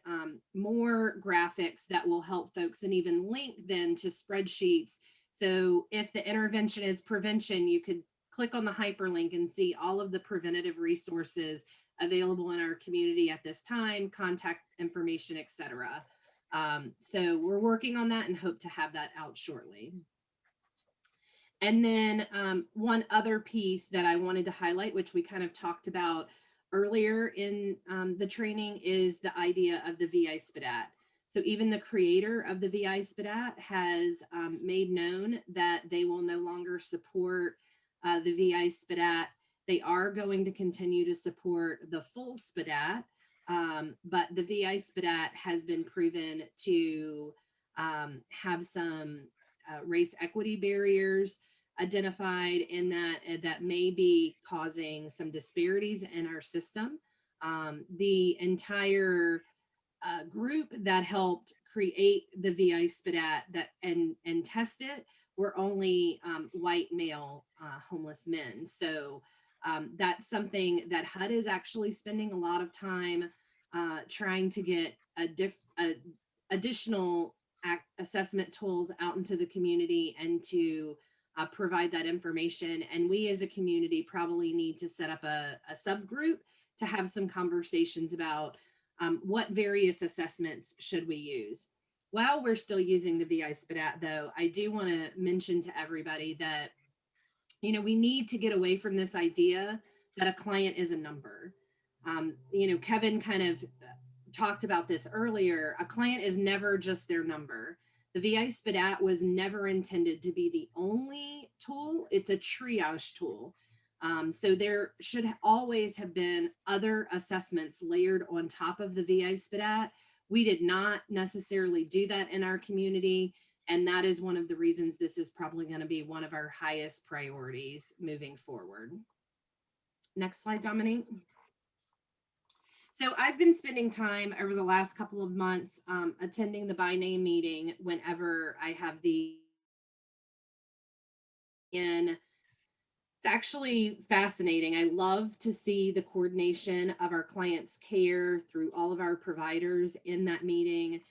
more graphics that will help folks and even link then to spreadsheets. So if the intervention is prevention, you could click on the hyperlink and see all of the preventative resources available in our community at this time, contact information, etc. So we're working on that and hope to have that out shortly. And then one other piece that I wanted to highlight, which we kind of talked about earlier in the training, is the idea of the VI SPDAT. So even the creator of the VI SPDAT has made known that they will no longer support the VI SPDAT. They are going to continue to support the full SPDAT, but the VI SPDAT has been proven to have some race equity barriers identified in that may be causing some disparities in our system. The entire group that helped create the VI SPDAT and test it were only white male homeless men. So that's something that HUD is actually spending a lot of time trying to get additional assessment tools out into the community and to provide that information. And we as a community probably need to set up a subgroup to have some conversations about what various assessments should we use. While we're still using the VI SPDAT though, I do want to mention to everybody that, you know, we need to get away from this idea that a client is a number. You know, Kevin kind of talked about this earlier. A client is never just their number. The VI SPDAT was never intended to be the only tool. It's a triage tool. So there should always have been other assessments layered on top of the VI SPDAT. We did not necessarily do that in our community. And that is one of the reasons this is probably going to be one of our highest priorities moving forward. Next slide, Dominique. So I've been spending time over the last couple of months attending the by name meeting whenever I have the, and it's actually fascinating. I love to see the coordination of our clients' care through all of our providers in that meeting.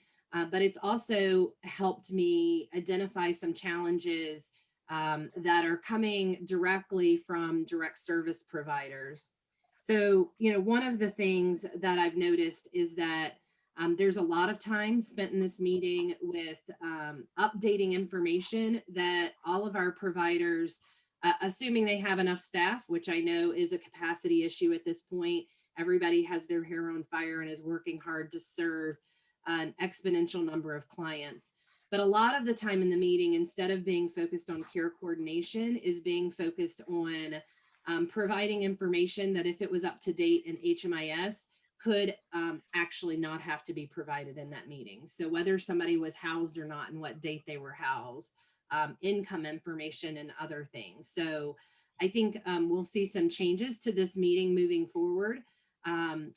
But it's also helped me identify some challenges that are coming directly from direct service providers. So, you know, one of the things that I've noticed is that there's a lot of time spent in this meeting with updating information that all of our providers, assuming they have enough staff, which I know is a capacity issue at this point. Everybody has their hair on fire and is working hard to serve an exponential number of clients. But a lot of the time in the meeting, instead of being focused on care coordination, is being focused on providing information that if it was up to date in HMIS, could actually not have to be provided in that meeting. So whether somebody was housed or not and what date they were housed, income information and other things. So I think we'll see some changes to this meeting moving forward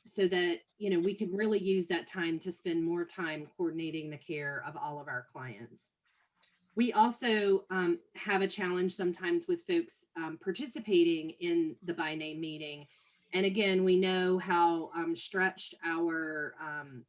so that, you know, we can really use that time to spend more time coordinating the care of all of our clients. We also have a challenge sometimes with folks participating in the by name meeting. And again, we know how stretched our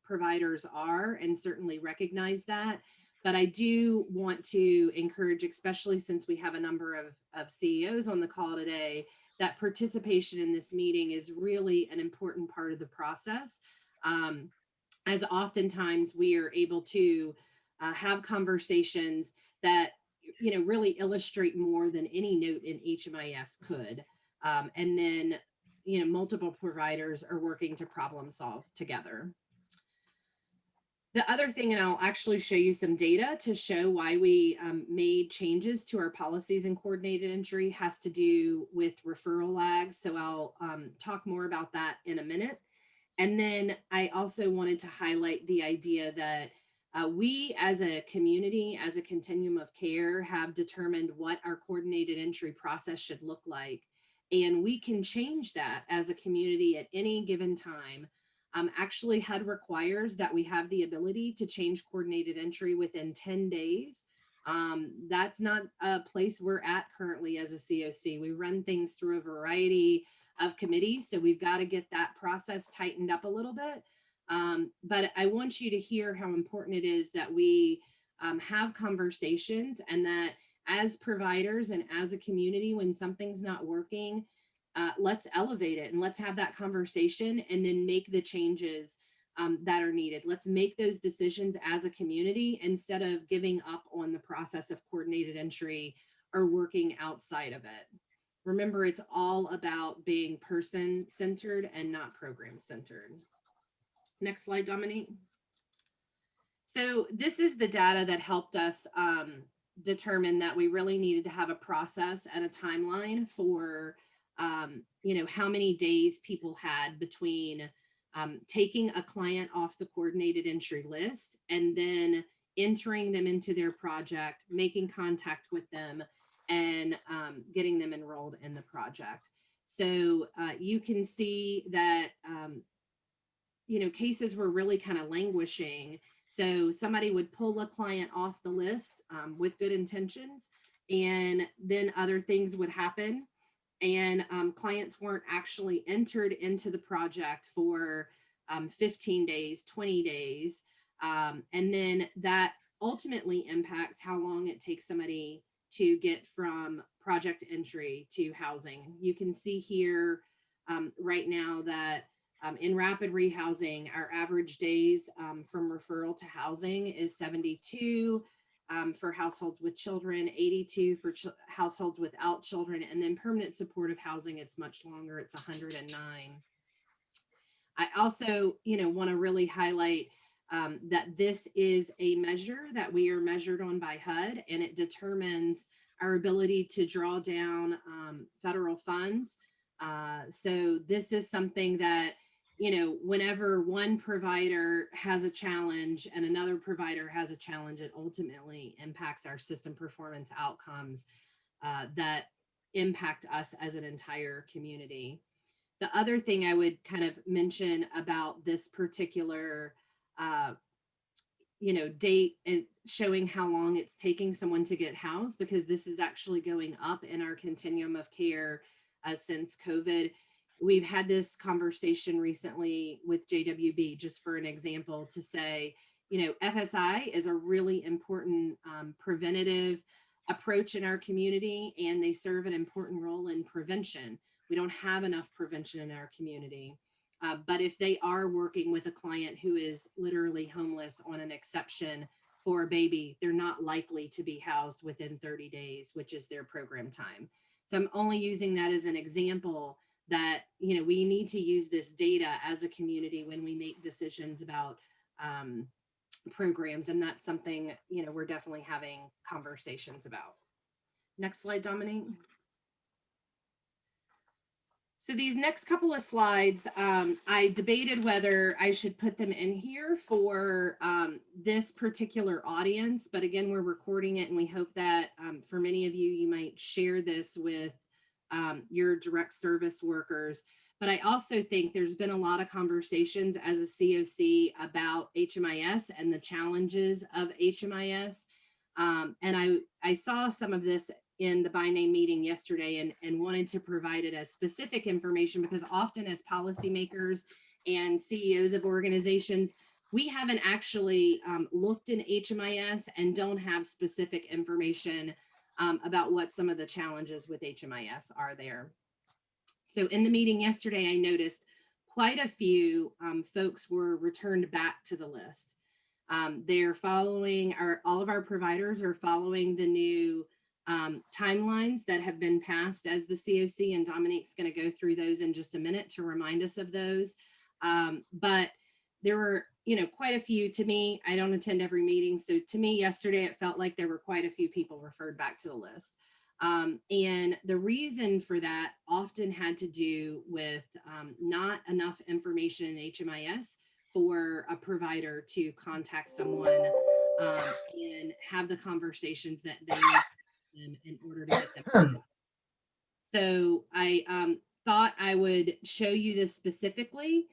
providers are and certainly recognize that. But I do want to encourage, especially since we have a number of CEOs on the call today, that participation in this meeting is really an important part of the process. As oftentimes we are able to have conversations that, you know, really illustrate more than any note in HMIS could. And then, you know, multiple providers are working to problem solve together. The other thing, and I'll actually show you some data to show why we made changes to our policies and coordinated entry, has to do with referral lags. So I'll talk more about that in a minute. And then I also wanted to highlight the idea that we as a community, as a continuum of care, have determined what our coordinated entry process should look like. And we can change that as a community at any given time. Actually, HUD requires that we have the ability to change coordinated entry within 10 days. That's not a place we're at currently as a COC. We run things through a variety of committees, so we've got to get that process tightened up a little bit. But I want you to hear how important it is that we have conversations, and that as providers and as a community, when something's not working, let's elevate it and let's have that conversation and then make the changes that are needed. Let's make those decisions as a community instead of giving up on the process of coordinated entry or working outside of it. Remember, it's all about being person-centered and not program-centered. Next slide, Dominique. So this is the data that helped us determine that we really needed to have a process and a timeline for you know, how many days people had between taking a client off the coordinated entry list and then entering them into their project, making contact with them, and getting them enrolled in the project. So you can see that, you know, cases were really kind of languishing. So somebody would pull a client off the list with good intentions, and then other things would happen. And clients weren't actually entered into the project for 15 days, 20 days. And then that ultimately impacts how long it takes somebody to get from project entry to housing. You can see here right now that in rapid rehousing, our average days from referral to housing is 72 for households with children, 82 for households without children, and then permanent supportive housing, it's much longer, it's 109. I also, want to really highlight that this is a measure that we are measured on by HUD, and it determines our ability to draw down federal funds. So this is something that, whenever one provider has a challenge and another provider has a challenge, it ultimately impacts our system performance outcomes that impact us as an entire community. The other thing I would kind of mention about this particular, date and showing how long it's taking someone to get housed, because this is actually going up in our continuum of care since COVID. We've had this conversation recently with JWB, just for an example, to say, FSI is a really important preventative approach in our community, and they serve an important role in prevention. We don't have enough prevention in our community. But if they are working with a client who is literally homeless on an exception for a baby, they're not likely to be housed within 30 days, which is their program time. So I'm only using that as an example that, we need to use this data as a community when we make decisions about programs. And that's something, we're definitely having conversations about. Next slide, Dominique. So these next couple of slides, I debated whether I should put them in here for this particular audience, but again, we're recording it, and we hope that for many of you, you might share this with your direct service workers. But I also think there's been a lot of conversations as a COC about HMIS and the challenges of HMIS. And I saw some of this in the by name meeting yesterday and wanted to provide it as specific information, because often as policymakers and CEOs of organizations, we haven't actually looked in HMIS and don't have specific information about what some of the challenges with HMIS are there. So in the meeting yesterday, I noticed quite a few folks were returned back to the list. They're following all of our providers are following the new timelines that have been passed as the COC, and Dominique's going to go through those in just a minute to remind us of those. But there were, quite a few. To me, I don't attend every meeting, so to me yesterday, it felt like there were quite a few people referred back to the list. And the reason for that often had to do with not enough information in HMIS for a provider to contact someone and have the conversations that they need them in order to get them. So I thought I would show you this specifically.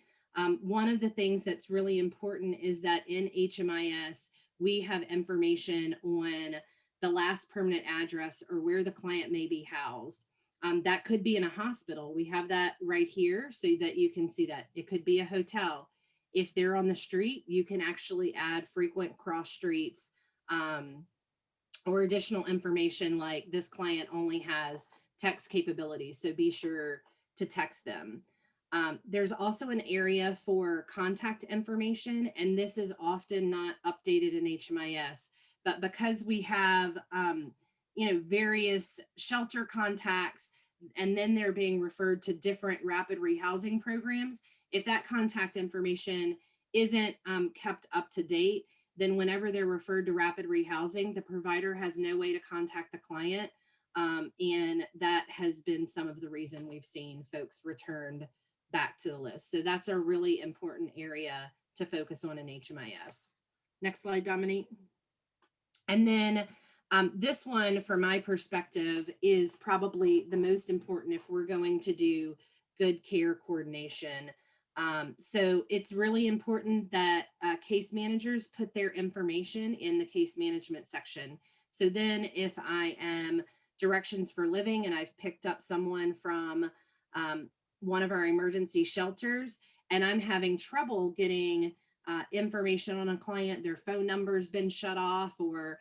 One of the things that's really important is that in HMIS, we have information on the last permanent address or where the client may be housed. That could be in a hospital. We have that right here so that you can see that. It could be a hotel. If they're on the street, you can actually add frequent cross streets or additional information like this client only has text capabilities, so be sure to text them. There's also an area for contact information, and this is often not updated in HMIS, but because we have various shelter contacts, and then they're being referred to different rapid rehousing programs, if that contact information isn't kept up to date, then whenever they're referred to rapid rehousing, the provider has no way to contact the client. And that has been some of the reason we've seen folks returned back to the list. So that's a really important area to focus on in HMIS. Next slide, Dominique. And then this one, from my perspective, is probably the most important if we're going to do good care coordination. So it's really important that case managers put their information in the case management section. So then if I am directions for living and I've picked up someone from one of our emergency shelters and I'm having trouble getting information on a client, their phone number's been shut off, or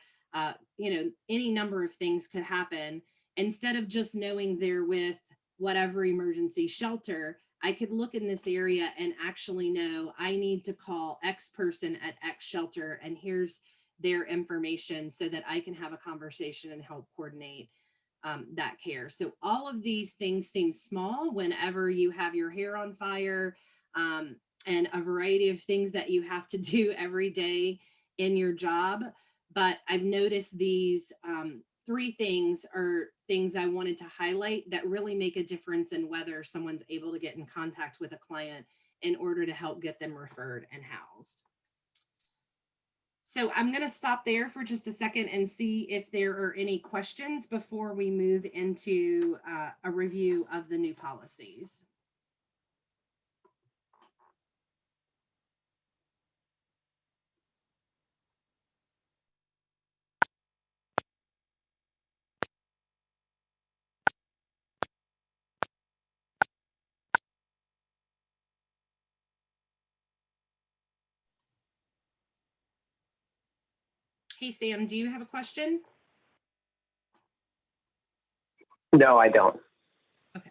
any number of things could happen. Instead of just knowing they're with whatever emergency shelter, I could look in this area and actually know I need to call X person at X shelter, and here's their information so that I can have a conversation and help coordinate that care. So all of these things seem small whenever you have your hair on fire, and a variety of things that you have to do every day in your job. But I've noticed these three things are things I wanted to highlight that really make a difference in whether someone's able to get in contact with a client in order to help get them referred and housed. So I'm going to stop there for just a second and see if there are any questions before we move into a review of the new policies. Hey, Sam, do you have a question?
No, I don't.
Okay.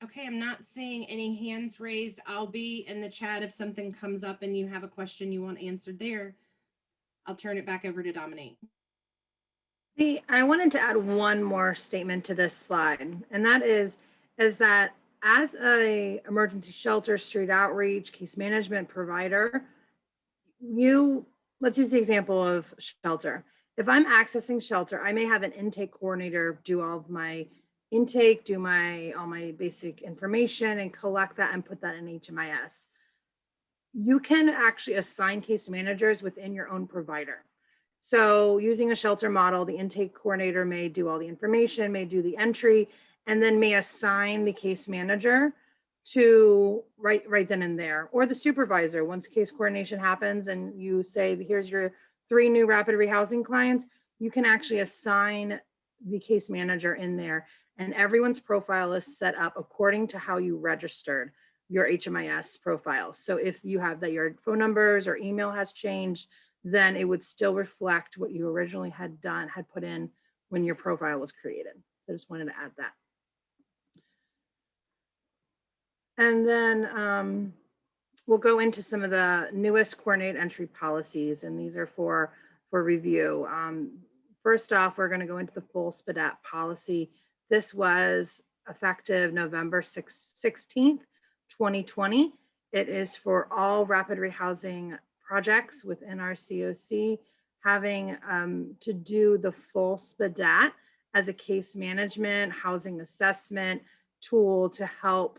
Okay, I'm not seeing any hands raised. I'll be in the chat if something comes up and you have a question you want answered there. I'll turn it back over to Dominique.
I wanted to add one more statement to this slide, and that is that as a emergency shelter, street outreach, case management provider, let's use the example of shelter. If I'm accessing shelter, I may have an intake coordinator do all of my intake, do all my basic information and collect that and put that in HMIS. You can actually assign case managers within your own provider. So using a shelter model, the intake coordinator may do all the information, may do the entry, and then may assign the case manager to right then and there, or the supervisor. Once case coordination happens and you say, here's your 3 new rapid rehousing clients, you can actually assign the case manager in there, and everyone's profile is set up according to how you registered your HMIS profile. So if you have that your phone numbers or email has changed, then it would still reflect what you originally had put in when your profile was created. So I just wanted to add that. And then we'll go into some of the newest coordinate entry policies, and these are for review. First off, we're going to go into the full SPDAT policy. This was effective November 16th, 2020. It is for all rapid rehousing projects within our COC having to do the full SPDAT as a case management housing assessment tool to help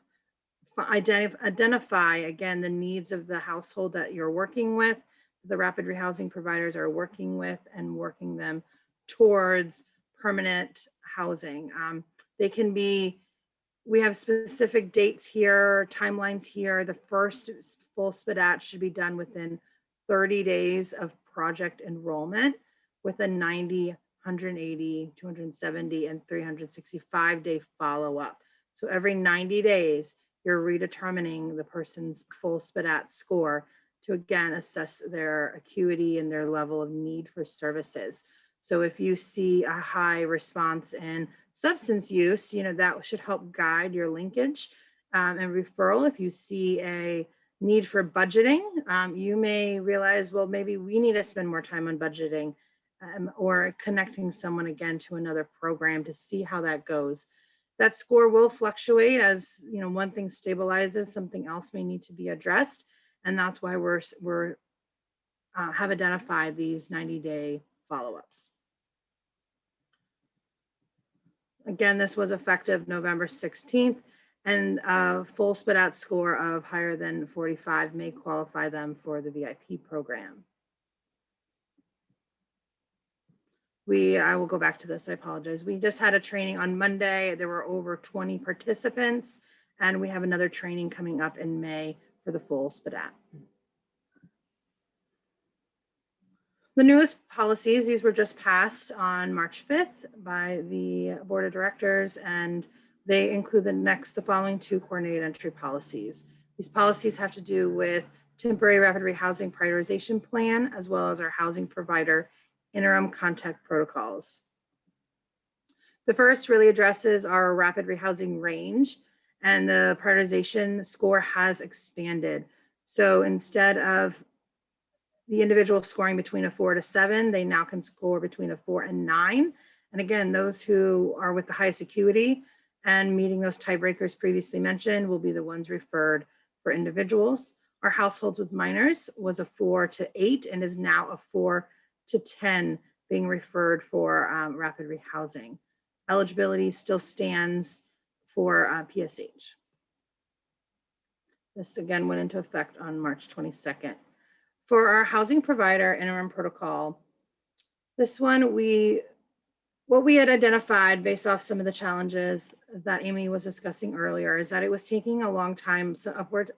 identify, again, the needs of the household that you're working with, the rapid rehousing providers are working with, and working them towards permanent housing. They can be, we have specific dates here, timelines here. The first full SPDAT should be done within 30 days of project enrollment with a 90, 180, 270, and 365-day follow-up. So every 90 days, you're redetermining the person's full SPDAT score to, again, assess their acuity and their level of need for services. So if you see a high response in substance use, that should help guide your linkage and referral. If you see a need for budgeting, you may realize, well, maybe we need to spend more time on budgeting or connecting someone again to another program to see how that goes. That score will fluctuate as one thing stabilizes, something else may need to be addressed, and that's why we're have identified these 90-day follow-ups. Again, this was effective November 16th, and a full SPDAT score of higher than 45 may qualify them for the VIP program. I will go back to this, I apologize. We just had a training on Monday. There were over 20 participants, and we have another training coming up in May for the full SPDAT. The newest policies, these were just passed on March 5th by the board of directors, and They include the following 2 coordinated entry policies. These policies have to do with temporary rapid rehousing prioritization plan, as well as our housing provider interim contact protocols. The first really addresses our rapid rehousing range, and the prioritization score has expanded. So instead of the individual scoring between a 4 to 7, they now can score between a 4 and 9. And again, those who are with the highest acuity and meeting those tiebreakers previously mentioned will be the ones referred for individuals. Our households with minors was a 4 to 8 and is now a 4 to 10 being referred for rapid rehousing. Eligibility still stands for PSH. This again went into effect on March 22nd. For our housing provider interim protocol, this one what we had identified based off some of the challenges that Amy was discussing earlier is that it was taking a long time, so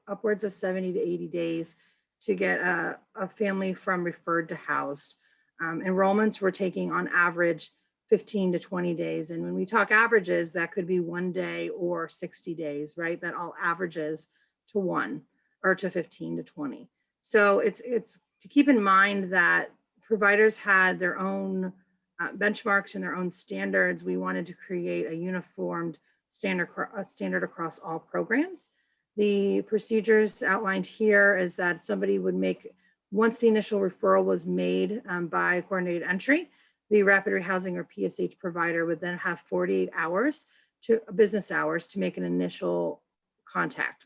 upwards of 70 to 80 days to get a family from referred to housed. Enrollments were taking on average 15 to 20 days. And when we talk averages, that could be 1 day or 60 days, right? That all averages to 1 or to 15 to 20. So it's to keep in mind that providers had their own benchmarks and their own standards. We wanted to create a uniformed standard across all programs. The procedures outlined here is that somebody would make, once the initial referral was made by coordinated entry, the rapid rehousing or PSH provider would then have 48 hours to business hours to make an initial contact.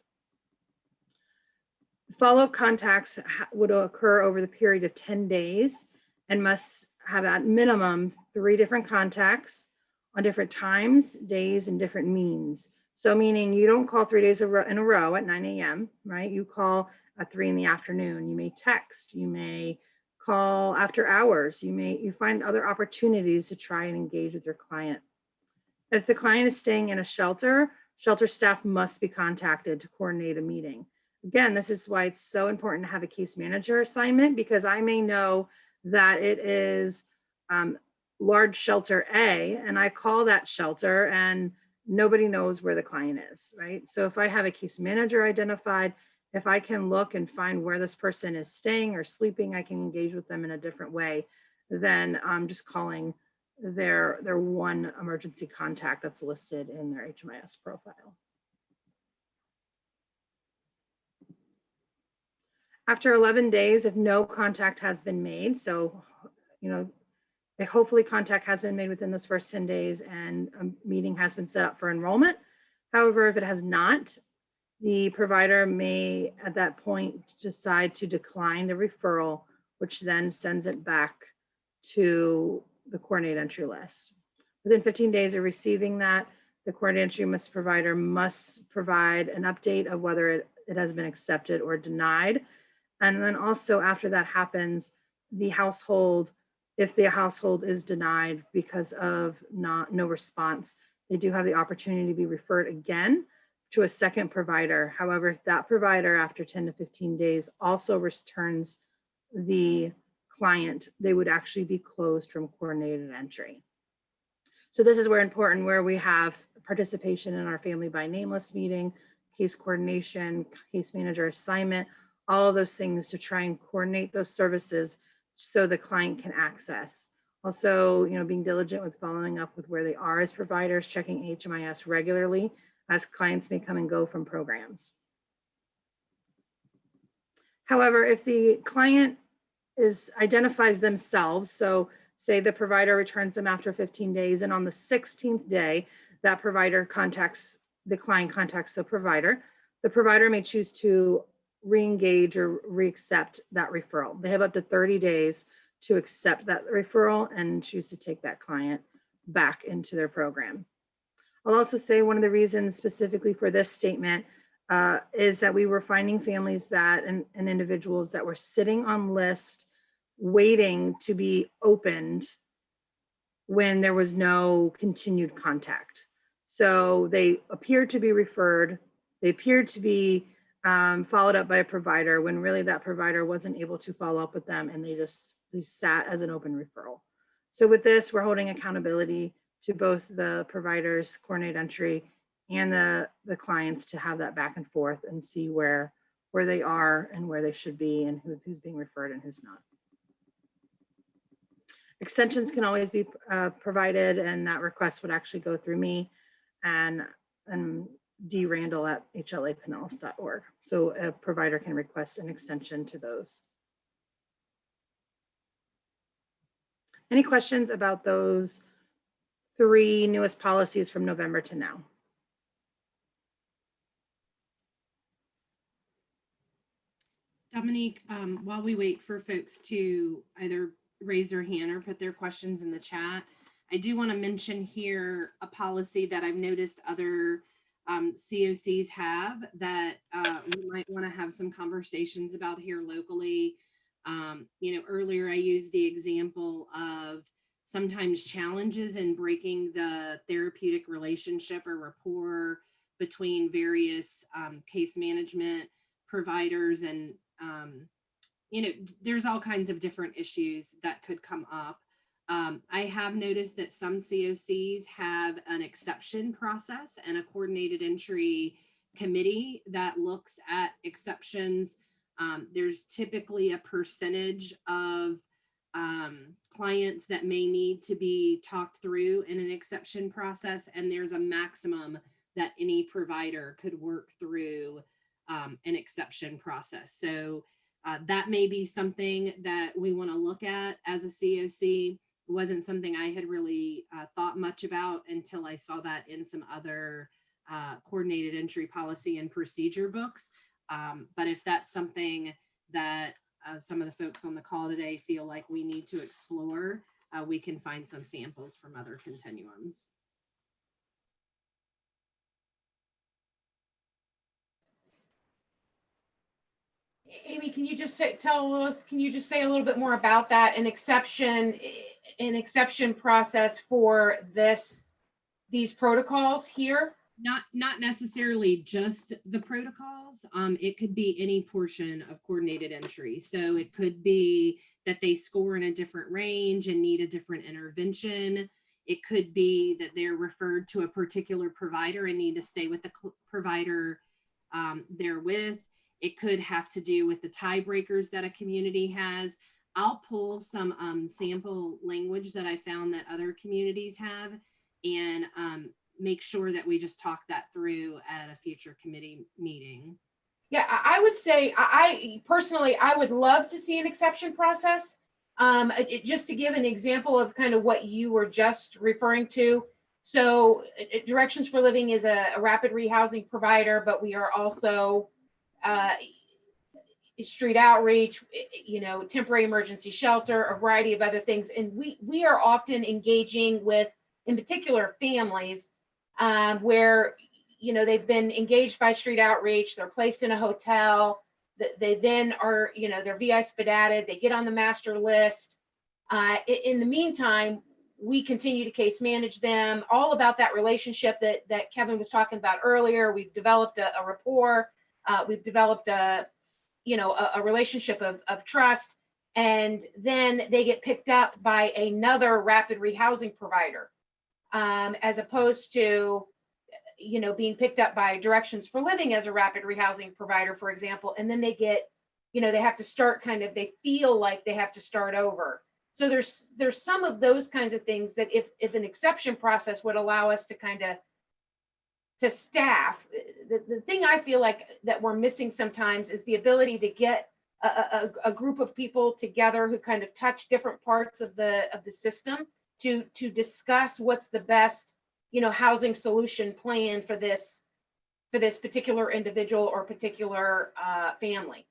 Follow-up contacts would occur over the period of 10 days and must have at minimum 3 different contacts on different times, days, and different means. So meaning you don't call 3 days in a row at 9 a.m., right? You call at 3 in the afternoon. You may text, you may call after hours. You find other opportunities to try and engage with your client. If the client is staying in a shelter, shelter staff must be contacted to coordinate a meeting. Again, this is why it's so important to have a case manager assignment, because I may know that it is large shelter A, and I call that shelter and nobody knows where the client is, right? So if I have a case manager identified, if I can look and find where this person is staying or sleeping, I can engage with them in a different way than just calling their one emergency contact that's listed in their HMIS profile. After 11 days, if no contact has been made, so, hopefully contact has been made within those first 10 days and a meeting has been set up for enrollment. However, if it has not, the provider may at that point decide to decline the referral, which then sends it back to the coordinated entry list. Within 15 days of receiving that, the coordinated entry provider must provide an update of whether it has been accepted or denied. And then also after that happens, the household, if the household is denied because of no response, they do have the opportunity to be referred again to a second provider. However, if that provider after 10 to 15 days also returns the client, they would actually be closed from coordinated entry. So this is where important, where we have participation in our family by name list meeting, case coordination, case manager assignment, all of those things to try and coordinate those services so the client can access. Also, being diligent with following up with where they are as providers, checking HMIS regularly as clients may come and go from programs. However, if the client identifies themselves, so say the provider returns them after 15 days and on the 16th day, that provider contacts, the client contacts the provider may choose to re-engage or re-accept that referral. They have up to 30 days to accept that referral and choose to take that client back into their program. I'll also say one of the reasons specifically for this statement is that we were finding families that and individuals that were sitting on list waiting to be opened when there was no continued contact. So they appeared to be referred, they appeared to be followed up by a provider when really that provider wasn't able to follow up with them and they sat as an open referral. So with this, we're holding accountability to both the providers, coordinated entry, and the clients to have that back and forth and see where they are and where they should be and who's being referred and who's not. Extensions can always be provided, and that request would actually go through me and drandall@hlapinellas.org. So a provider can request an extension to those. Any questions about those 3 newest policies from November to now?
Dominique, while we wait for folks to either raise their hand or put their questions in the chat, I do want to mention here a policy that I've noticed other COCs have that we might want to have some conversations about here locally. Earlier I used the example of sometimes challenges in breaking the therapeutic relationship or rapport between various case management providers, and there's all kinds of different issues that could come up. I have noticed that some COCs have an exception process and a coordinated entry committee that looks at exceptions. There's typically a percentage of clients that may need to be talked through in an exception process, and there's a maximum that any provider could work through an exception process. So that may be something that we want to look at as a COC. It wasn't something I had really thought much about until I saw that in some other coordinated entry policy and procedure books. But if that's something that some of the folks on the call today feel like we need to explore, we can find some samples from other continuums.
Amy, can you just say a little bit more about that? An exception process for these protocols here?
Not necessarily just the protocols. It could be any portion of coordinated entry. So it could be that they score in a different range and need a different intervention. It could be that they're referred to a particular provider and need to stay with the provider they're with. It could have to do with the tiebreakers that a community has. I'll pull some sample language that I found that other communities have, and make sure that we just talk that through at a future committee meeting.
Yeah, I would say, I personally would love to see an exception process. Just to give an example of kind of what you were just referring to. So Directions for Living is a rapid rehousing provider, but we are also street outreach, temporary emergency shelter, a variety of other things. And we are often engaging with, in particular, families where, they've been engaged by street outreach, they're placed in a hotel, they then are, they're VI SPDATed, they get on the master list. In the meantime, we continue to case manage them, all about that relationship that Kevin was talking about earlier. We've developed a rapport, we've developed a relationship of trust, and then they get picked up by another rapid rehousing provider, as opposed to, being picked up by Directions for Living as a rapid rehousing provider, for example, and then they get, they have to start they feel like they have to start over. So there's some of those kinds of things that if an exception process would allow us to staff, the thing I feel like that we're missing sometimes is the ability to get a group of people together who kind of touch different parts of the system to discuss what's the best, housing solution plan for this particular individual or particular family.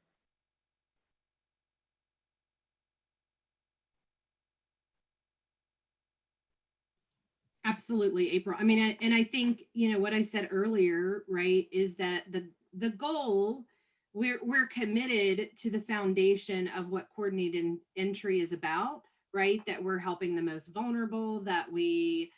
Absolutely, April. I mean, and I think, what I said earlier, right, is that the goal, we're committed to the foundation of what coordinated entry is about, right? That we're helping the most vulnerable, that we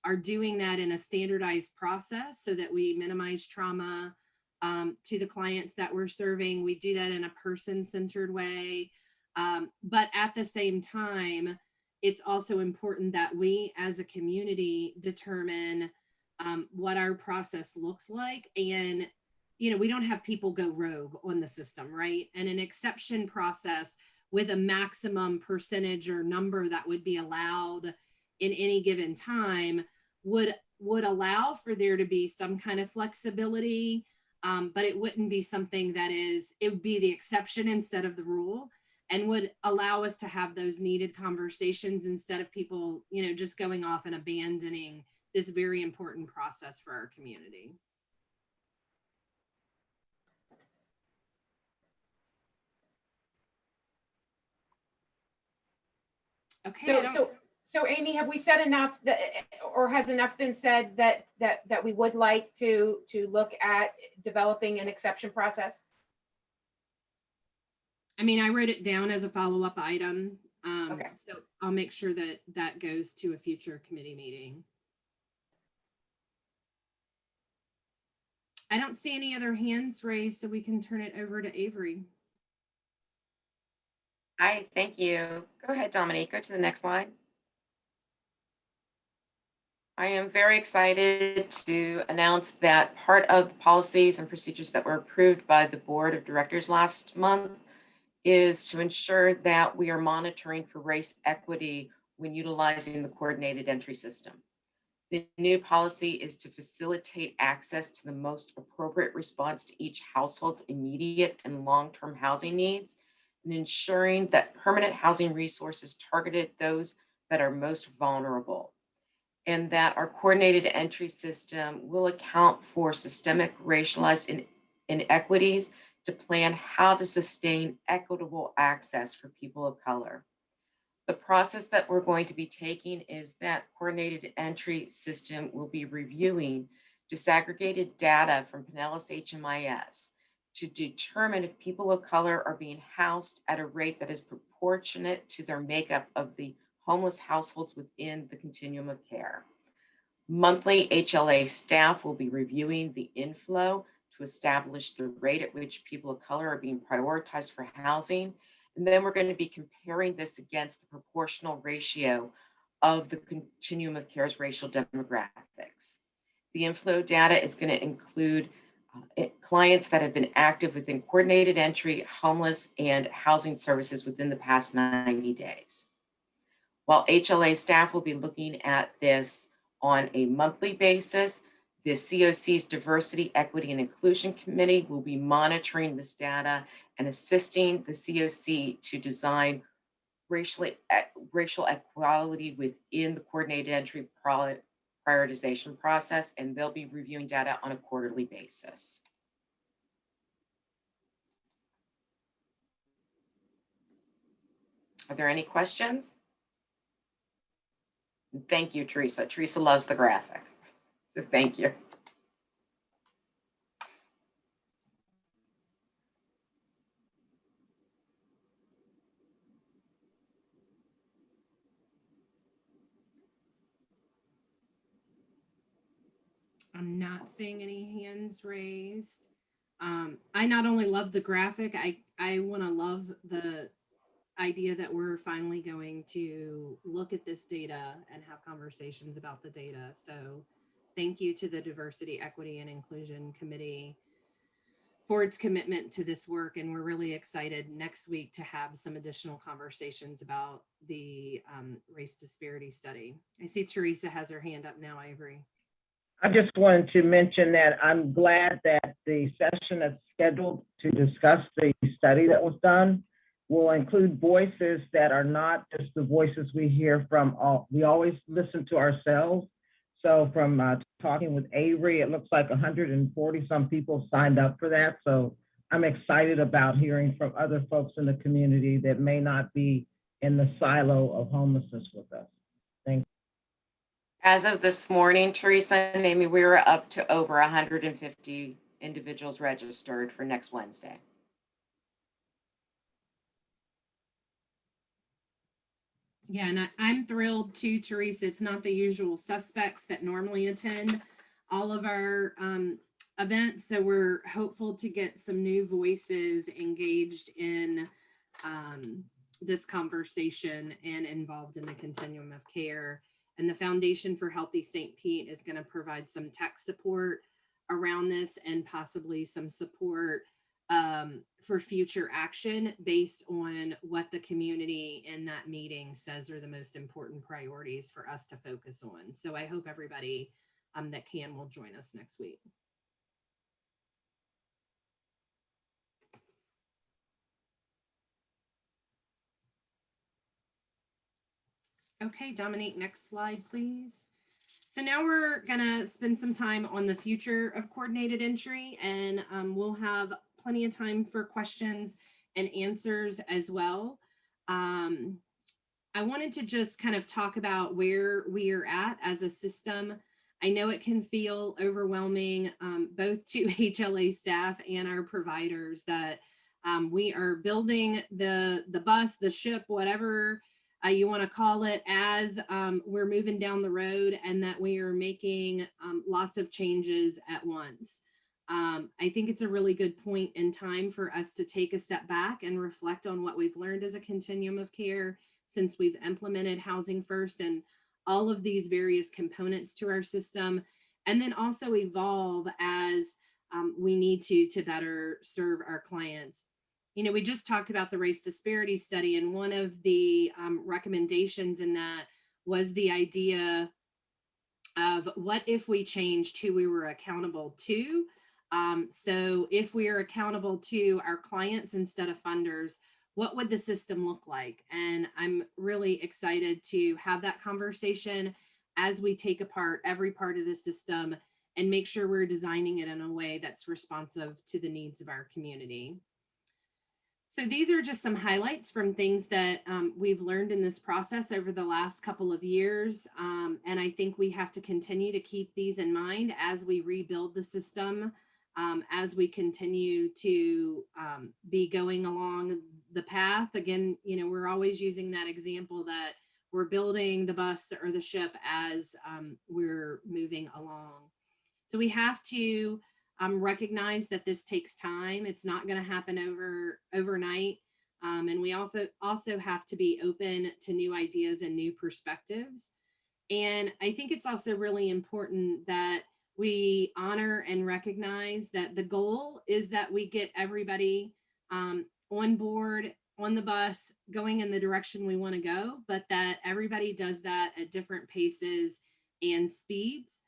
are doing that in a standardized process so that we minimize trauma to the clients that we're serving. We do that in a person-centered way. But at the same time, it's also important that we as a community determine what our process looks like. And, you know, we don't have people go rogue on the system, right? And an exception process with a maximum percentage or number that would be allowed in any given time would allow for there to be some kind of flexibility, but it wouldn't be something that it would be the exception instead of the rule, and would allow us to have those needed conversations instead of people, you know, just going off and abandoning this very important process for our community. Okay.
So Amy, have we said enough that, or has enough been said that we would like to look at developing an exception process?
I mean, I wrote it down as a follow-up item.
Okay.
So I'll make sure that that goes to a future committee meeting. I don't see any other hands raised, so we can turn it over to Avery.
Hi, thank you. Go ahead, Dominique. Go to the next slide. I am very excited to announce that part of the policies and procedures that were approved by the Board of Directors last month is to ensure that we are monitoring for race equity when utilizing the coordinated entry system. The new policy is to facilitate access to the most appropriate response to each household's immediate and long-term housing needs, and ensuring that permanent housing resources targeted those that are most vulnerable, and that our coordinated entry system will account for systemic racialized inequities to plan how to sustain equitable access for people of color. The process that we're going to be taking is that coordinated entry system will be reviewing disaggregated data from Pinellas HMIS to determine if people of color are being housed at a rate that is proportionate to their makeup of the homeless households within the continuum of care. Monthly HLA staff will be reviewing the inflow to establish the rate at which people of color are being prioritized for housing. And then we're going to be comparing this against the proportional ratio of the continuum of care's racial demographics. The inflow data is going to include clients that have been active within coordinated entry, homeless, and housing services within the past 90 days. While HLA staff will be looking at this on a monthly basis, the COC's Diversity, Equity, and Inclusion Committee will be monitoring this data and assisting the COC to design racial equality within the coordinated entry prioritization process, and they'll be reviewing data on a quarterly basis. Are there any questions? Thank you, Teresa. Teresa loves the graphic. So thank you.
I'm not seeing any hands raised. I not only love the graphic, I want to love the idea that we're finally going to look at this data and have conversations about the data. So thank you to the Diversity, Equity, and Inclusion Committee for its commitment to this work. And we're really excited next week to have some additional conversations about the race disparity study. I see Teresa has her hand up now, Avery.
I just wanted to mention that I'm glad that the session that's scheduled to discuss the study that was done will include voices that are not just the voices we hear from we always listen to ourselves. So from talking with Avery, it looks like 140 some people signed up for that. So I'm excited about hearing from other folks in the community that may not be in the silo of homelessness with us. Thank you.
As of this morning, Teresa and Amy, we were up to over 150 individuals registered for next Wednesday.
Yeah, and I'm thrilled too, Teresa. It's not the usual suspects that normally attend all of our events. So we're hopeful to get some new voices engaged in this conversation and involved in the continuum of care And the Foundation for Healthy St. Pete is going to provide some tech support around this and possibly some support for future action based on what the community in that meeting says are the most important priorities for us to focus on. So I hope everybody that can will join us next week. Okay, Dominique, next slide, please. So now we're gonna spend some time on the future of coordinated entry, and we'll have plenty of time for questions and answers as well. I wanted to just kind of talk about where we are at as a system. I know it can feel overwhelming, both to HLA staff and our providers, that we are building the bus, the ship, whatever you want to call it, as we're moving down the road, and that we are making lots of changes at once. I think it's a really good point in time for us to take a step back and reflect on what we've learned as a continuum of care since we've implemented Housing First and all of these various components to our system, and then also evolve as we need to better serve our clients. You know, we just talked about the race disparity study, and one of the recommendations in that was the idea of what if we changed who we were accountable to. So if we are accountable to our clients instead of funders, what would the system look like? And I'm really excited to have that conversation as we take apart every part of the system and make sure we're designing it in a way that's responsive to the needs of our community. So these are just some highlights from things that we've learned in this process over the last couple of years. And I think we have to continue to keep these in mind as we rebuild the system, as we continue to be going along the path. Again, you know, we're always using that example that we're building the bus or the ship as we're moving along. So we have to recognize that this takes time. It's not going to happen overnight. And we also have to be open to new ideas and new perspectives. And I think it's also really important that we honor and recognize that the goal is that we get everybody on board, on the bus, going in the direction we want to go, but that everybody does that at different paces and speeds.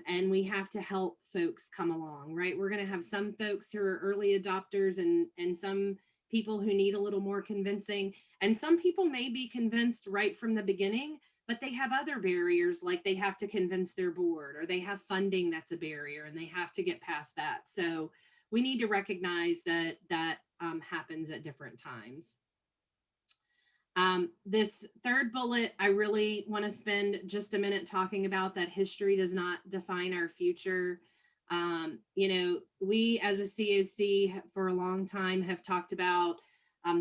And we have to help folks come along, right? We're going to have some folks who are early adopters and some people who need a little more convincing. And some people may be convinced right from the beginning, but they have other barriers, like they have to convince their board, or they have funding that's a barrier and they have to get past that. So we need to recognize that that happens at different times. This third bullet, I really want to spend just a minute talking about that history does not define our future. You know, we as a COC for a long time have talked about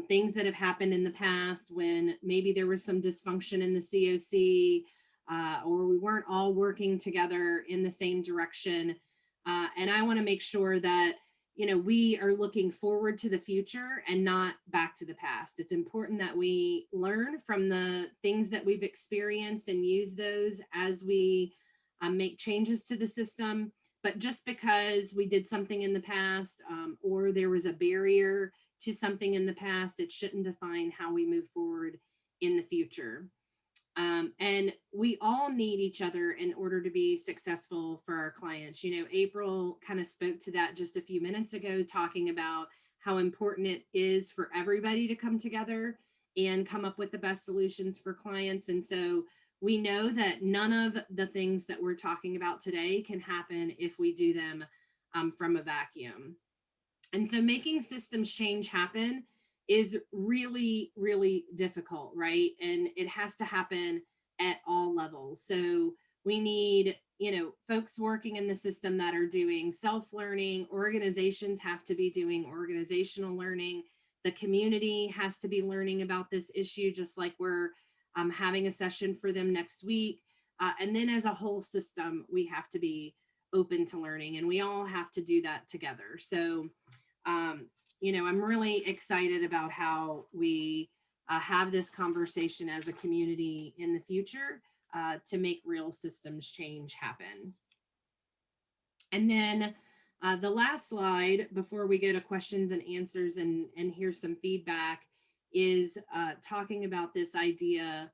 things that have happened in the past when maybe there was some dysfunction in the COC or we weren't all working together in the same direction. And I want to make sure that, you know, we are looking forward to the future and not back to the past. It's important that we learn from the things that we've experienced and use those as we make changes to the system. But just because we did something in the past or there was a barrier to something in the past, it shouldn't define how we move forward in the future. And we all need each other in order to be successful for our clients. You know, April kind of spoke to that just a few minutes ago, talking about how important it is for everybody to come together and come up with the best solutions for clients. And so we know that none of the things that we're talking about today can happen if we do them from a vacuum. And so making systems change happen is really, really difficult, right? And it has to happen at all levels. So we need, you know, folks working in the system that are doing self-learning. Organizations have to be doing organizational learning. The community has to be learning about this issue, just like we're having a session for them next week. And then as a whole system, we have to be open to learning, and we all have to do that together. So, you know, I'm really excited about how we have this conversation as a community in the future, to make real systems change happen. And then the last slide before we go to questions and answers and hear some feedback is talking about this idea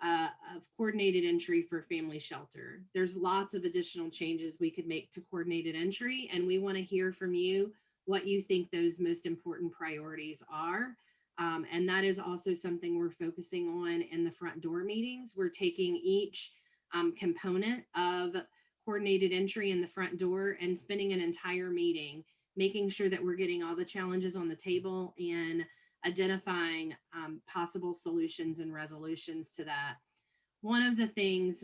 of coordinated entry for family shelter. There's lots of additional changes we could make to coordinated entry, and we want to hear from you what you think those most important priorities are. And that is also something we're focusing on in the front door meetings. We're taking each component of coordinated entry in the front door and spending an entire meeting making sure that we're getting all the challenges on the table and identifying possible solutions and resolutions to that. One of the things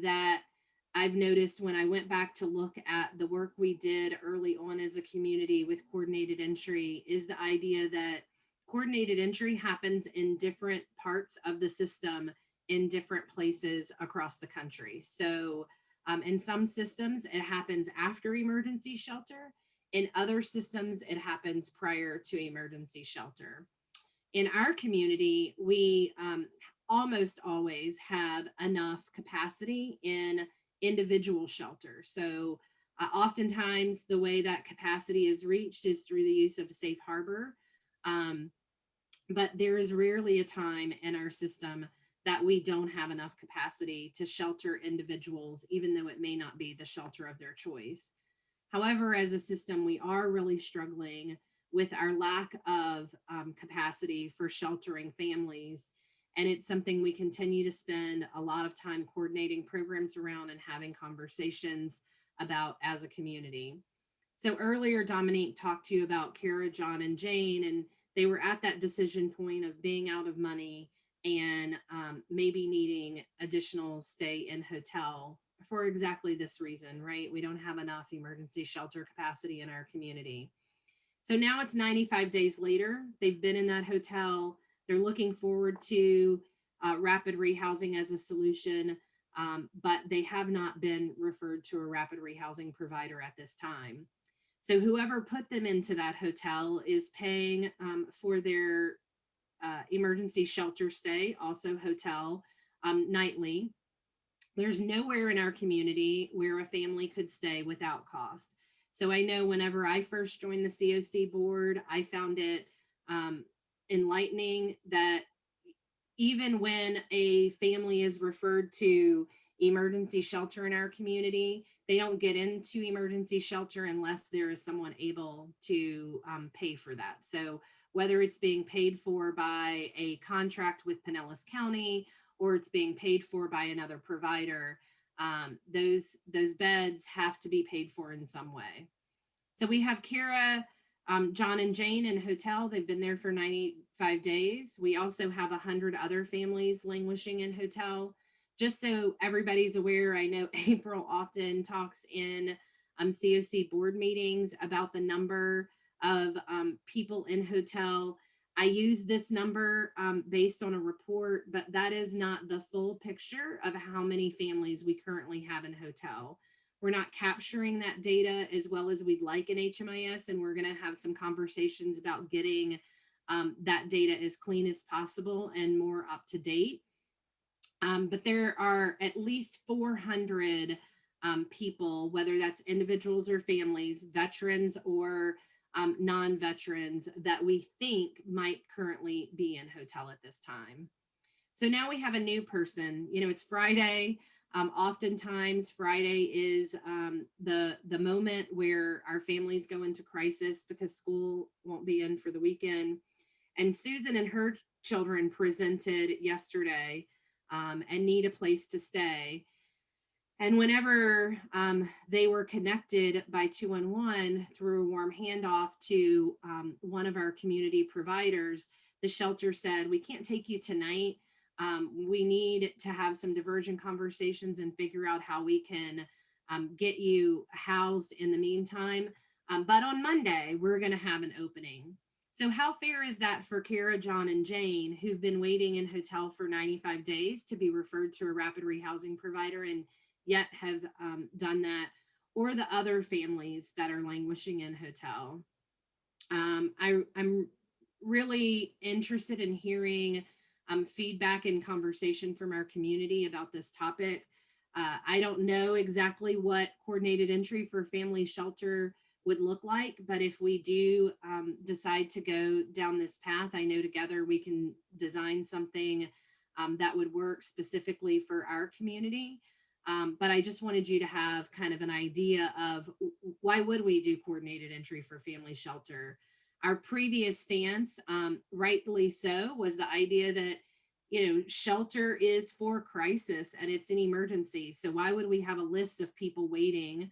that I've noticed when I went back to look at the work we did early on as a community with coordinated entry is the idea that coordinated entry happens in different parts of the system in different places across the country. So in some systems, it happens after emergency shelter. In other systems, it happens prior to emergency shelter. In our community, we almost always have enough capacity in individual shelter. So oftentimes the way that capacity is reached is through the use of a safe harbor. But there is rarely a time in our system that we don't have enough capacity to shelter individuals, even though it may not be the shelter of their choice. However, as a system, we are really struggling with our lack of capacity for sheltering families. And it's something we continue to spend a lot of time coordinating programs around and having conversations about as a community. So earlier, Dominique talked to you about Kara, John, and Jane, and they were at that decision point of being out of money and maybe needing additional stay in hotel for exactly this reason, right? We don't have enough emergency shelter capacity in our community. So now it's 95 days later. They've been in that hotel. They're looking forward to rapid rehousing as a solution, but they have not been referred to a rapid rehousing provider at this time. So whoever put them into that hotel is paying for their emergency shelter stay, also hotel, nightly. There's nowhere in our community where a family could stay without cost. So I know whenever I first joined the COC board, I found it enlightening that even when a family is referred to emergency shelter in our community, they don't get into emergency shelter unless there is someone able to pay for that. So whether it's being paid for by a contract with Pinellas County or it's being paid for by another provider, those beds have to be paid for in some way. So we have Kara, John, and Jane in hotel. They've been there for 95 days. We also have 100 other families languishing in hotel. Just so everybody's aware, I know April often talks in COC board meetings about the number of people in hotel. I use this number based on a report, but that is not the full picture of how many families we currently have in hotel. We're not capturing that data as well as we'd like in HMIS, and we're going to have some conversations about getting that data as clean as possible and more up to date. But there are at least 400 people, whether that's individuals or families, veterans or non-veterans, that we think might currently be in hotel at this time. So now we have a new person. You know, it's Friday. Oftentimes Friday is the moment where our families go into crisis because school won't be in for the weekend. And Susan and her children presented yesterday and need a place to stay. And whenever they were connected by 211 through a warm handoff to one of our community providers, the shelter said, "We can't take you tonight. We need to have some diversion conversations and figure out how we can get you housed in the meantime. But on Monday, we're going to have an opening." So how fair is that for Kara, John, and Jane, who've been waiting in hotel for 95 days to be referred to a rapid rehousing provider and yet have done that, or the other families that are languishing in hotel? I'm really interested in hearing feedback and conversation from our community about this topic. I don't know exactly what coordinated entry for family shelter would look like, but if we do decide to go down this path, I know together we can design something that would work specifically for our community. But I just wanted you to have kind of an idea of why would we do coordinated entry for family shelter? Our previous stance, rightfully so, was the idea that, you know, shelter is for crisis and it's an emergency. So why would we have a list of people waiting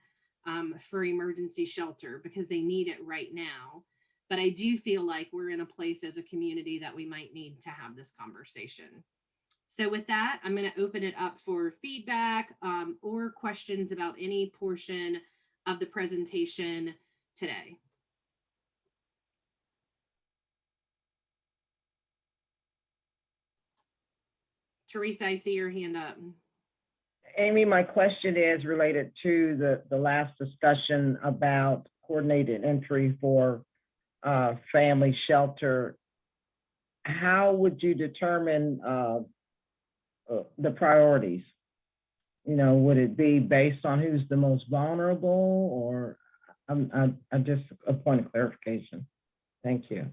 for emergency shelter? Because they need it right now. But I do feel like we're in a place as a community that we might need to have this conversation. So with that, I'm going to open it up for feedback or questions about any portion of the presentation today. Teresa, I see your hand up.
Amy, my question is related to the last discussion about coordinated entry for family shelter. How would you determine the priorities? You know, would it be based on who's the most vulnerable, or I'm just a point of clarification. Thank you.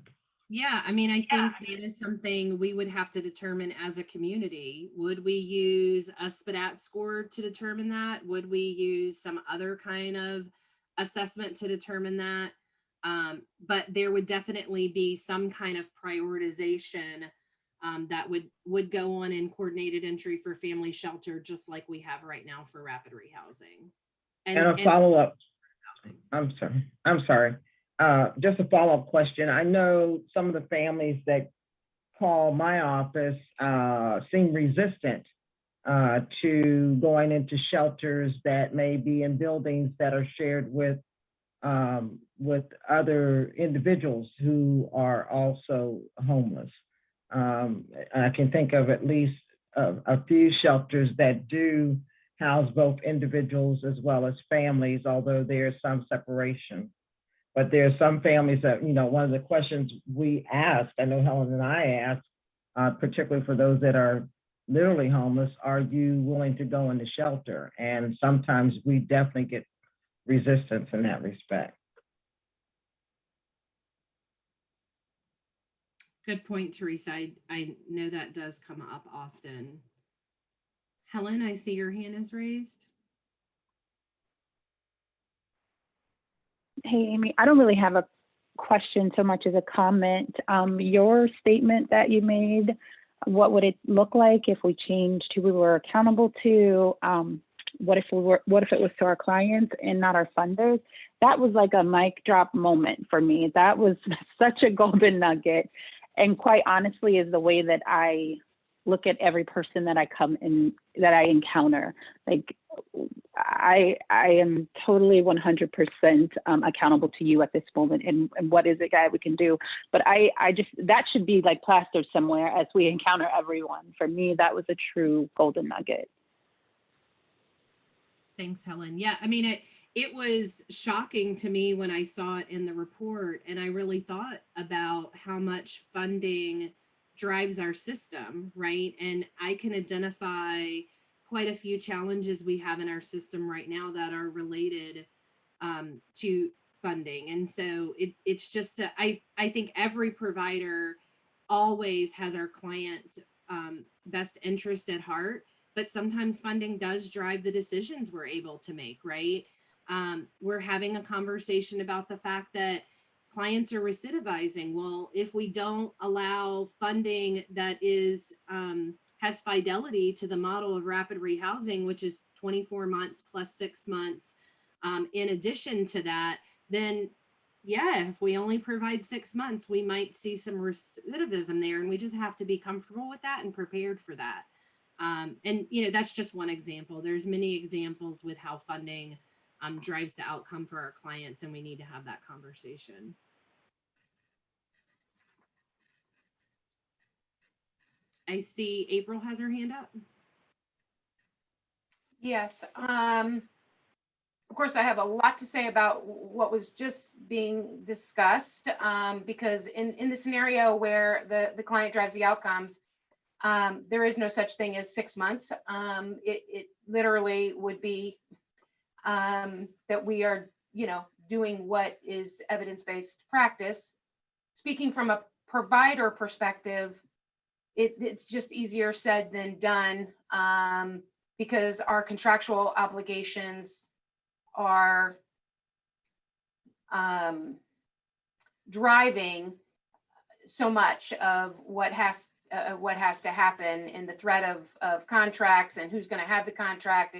Yeah, I mean, I think that is something we would have to determine as a community. Would we use a SPDAT score to determine that? Would we use some other kind of assessment to determine that? But there would definitely be some kind of prioritization that would go on in coordinated entry for family shelter, just like we have right now for rapid rehousing.
And a follow-up. I'm sorry. Just a follow-up question. I know some of the families that call my office seem resistant to going into shelters that may be in buildings that are shared with other individuals who are also homeless. I can think of at least a few shelters that do house both individuals as well as families, although there's some separation. But there are some families that, you know, one of the questions we asked, I know Helen and I asked, particularly for those that are literally homeless, are you willing to go into shelter? And sometimes we definitely get resistance in that respect.
Good point, Teresa. I know that does come up often. Helen, I see your hand is raised.
Hey, Amy, I don't really have a question so much as a comment. Your statement that you made, what would it look like if we changed who we were accountable to? What if it was to our clients and not our funders? That was like a mic drop moment for me. That was such a golden nugget. And quite honestly, is the way that I look at every person that I come in, that I encounter. Like, I am totally 100% accountable to you at this moment, and what is it, guy, we can do. But I just, that should be like plastered somewhere as we encounter everyone. For me, that was a true golden nugget.
Thanks, Helen. Yeah, I mean, it was shocking to me when I saw it in the report, and I really thought about how much funding drives our system, right? And I can identify quite a few challenges we have in our system right now that are related to funding. And so it's just, I think every provider always has our client's best interest at heart, but sometimes funding does drive the decisions we're able to make, right? We're having a conversation about the fact that clients are recidivizing. Well, if we don't allow funding that is has fidelity to the model of rapid rehousing, which is 24 months plus 6 months, in addition to that, then yeah, if we only provide 6 months, we might see some recidivism there, and we just have to be comfortable with that and prepared for that. And you know, that's just one example. There's many examples with how funding drives the outcome for our clients, and we need to have that conversation. I see April has her hand up.
Yes. Of course, I have a lot to say about what was just being discussed, because in the scenario where the client drives the outcomes, There is no such thing as 6 months. It literally would be that we are, doing what is evidence-based practice. Speaking from a provider perspective, it's just easier said than done, because our contractual obligations are driving so much of what has to happen, and the threat of contracts and who's going to have the contract.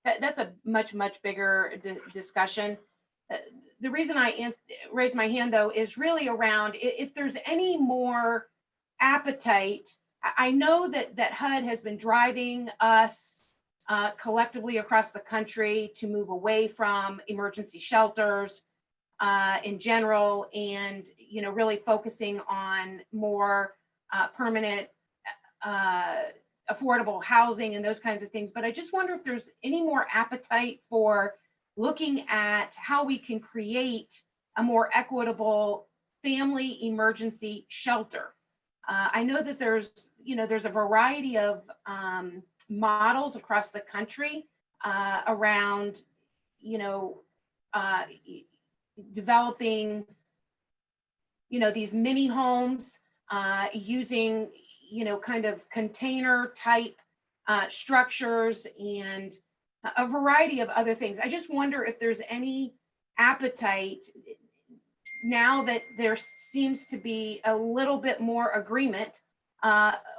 That's a much bigger discussion. The reason I raised my hand, though, is really around if there's any more appetite. I know that HUD has been driving us collectively across the country to move away from emergency shelters in general, and really focusing on more permanent affordable housing and those kinds of things. But I just wonder if there's any more appetite for looking at how we can create a more equitable family emergency shelter. I know that there's a variety of models across the country around, developing, these mini homes using, kind of container type structures and a variety of other things. I just wonder if there's any appetite now that there seems to be a little bit more agreement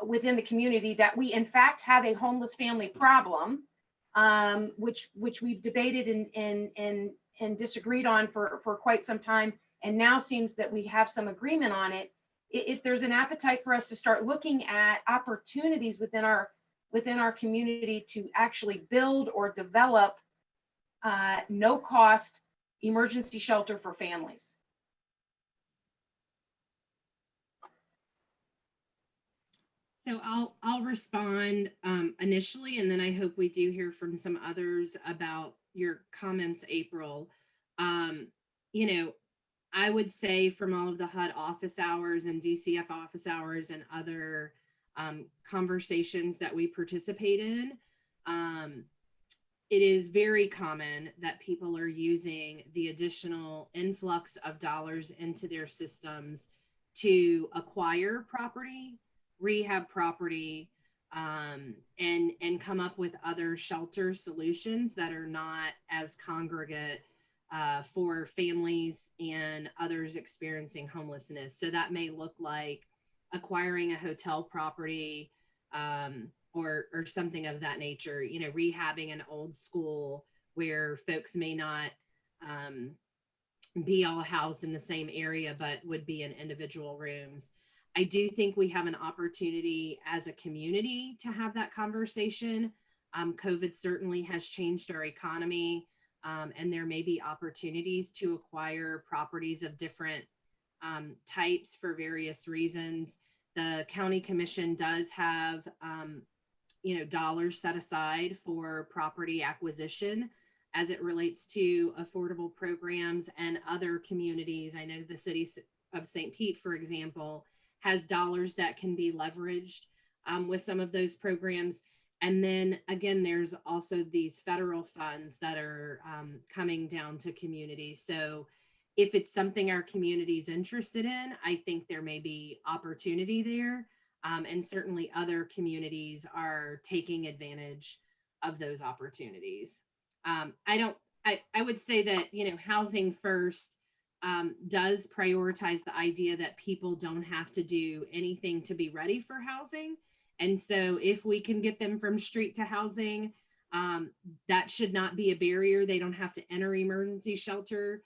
within the community that we in fact have a homeless family problem, which we've debated and disagreed on for quite some time, and now seems that we have some agreement on it. If there's an appetite for us to start looking at opportunities within our community to actually build or develop no cost emergency shelter for families.
So I'll respond initially, and then I hope we do hear from some others about your comments, April. I would say from all of the HUD office hours and DCF office hours and other conversations that we participate in, it is very common that people are using the additional influx of dollars into their systems to acquire property, rehab property, and come up with other shelter solutions that are not as congregate for families and others experiencing homelessness. So that may look like acquiring a hotel property or something of that nature, rehabbing an old school where folks may not be all housed in the same area, but would be in individual rooms. I do think we have an opportunity as a community to have that conversation. COVID certainly has changed our economy, and there may be opportunities to acquire properties of different types for various reasons. The county commission does have, dollars set aside for property acquisition as it relates to affordable programs and other communities. I know the city of St. Pete, for example, has dollars that can be leveraged with some of those programs. And then again, there's also these federal funds that are coming down to communities. So if it's something our community is interested in, I think there may be opportunity there. And certainly other communities are taking advantage of those opportunities. I would say that, Housing First does prioritize the idea that people don't have to do anything to be ready for housing. And so if we can get them from street to housing, that should not be a barrier. They don't have to enter emergency shelter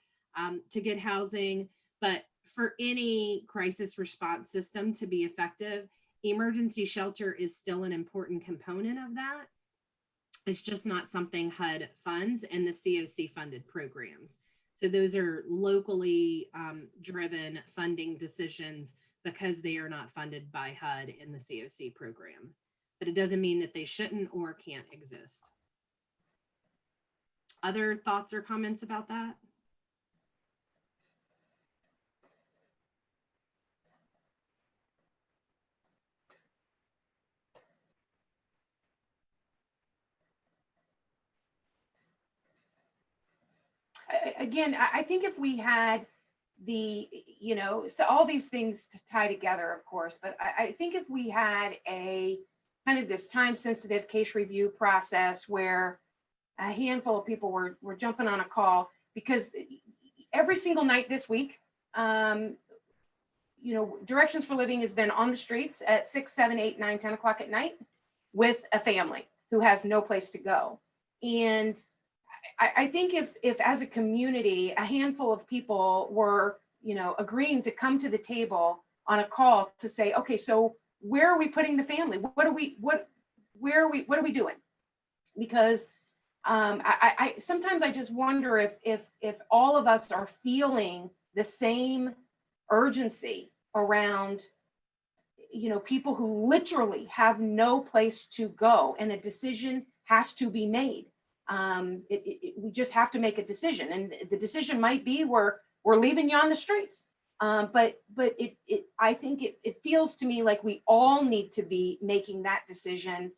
to get housing. But for any crisis response system to be effective, emergency shelter is still an important component of that. It's just not something HUD funds and the COC funded programs. So those are locally driven funding decisions because they are not funded by HUD in the COC program. But it doesn't mean that they shouldn't or can't exist. Other thoughts or comments about that?
again, I think if we had so all these things to tie together, of course, but I think if we had a kind of this time sensitive case review process where a handful of people were jumping on a call, because every single night this week, Directions for Living has been on the streets at 6, 7, 8, 9, 10 o'clock at night with a family who has no place to go. And I think if as a community, a handful of people were, agreeing to come to the table on a call to say, okay, so where are we putting the family? What are we doing? Because I sometimes I just wonder if all of us are feeling the same urgency around, people who literally have no place to go, and a decision has to be made. We just have to make a decision, and the decision might be we're leaving you on the streets. But I think it feels to me like we all need to be making that decision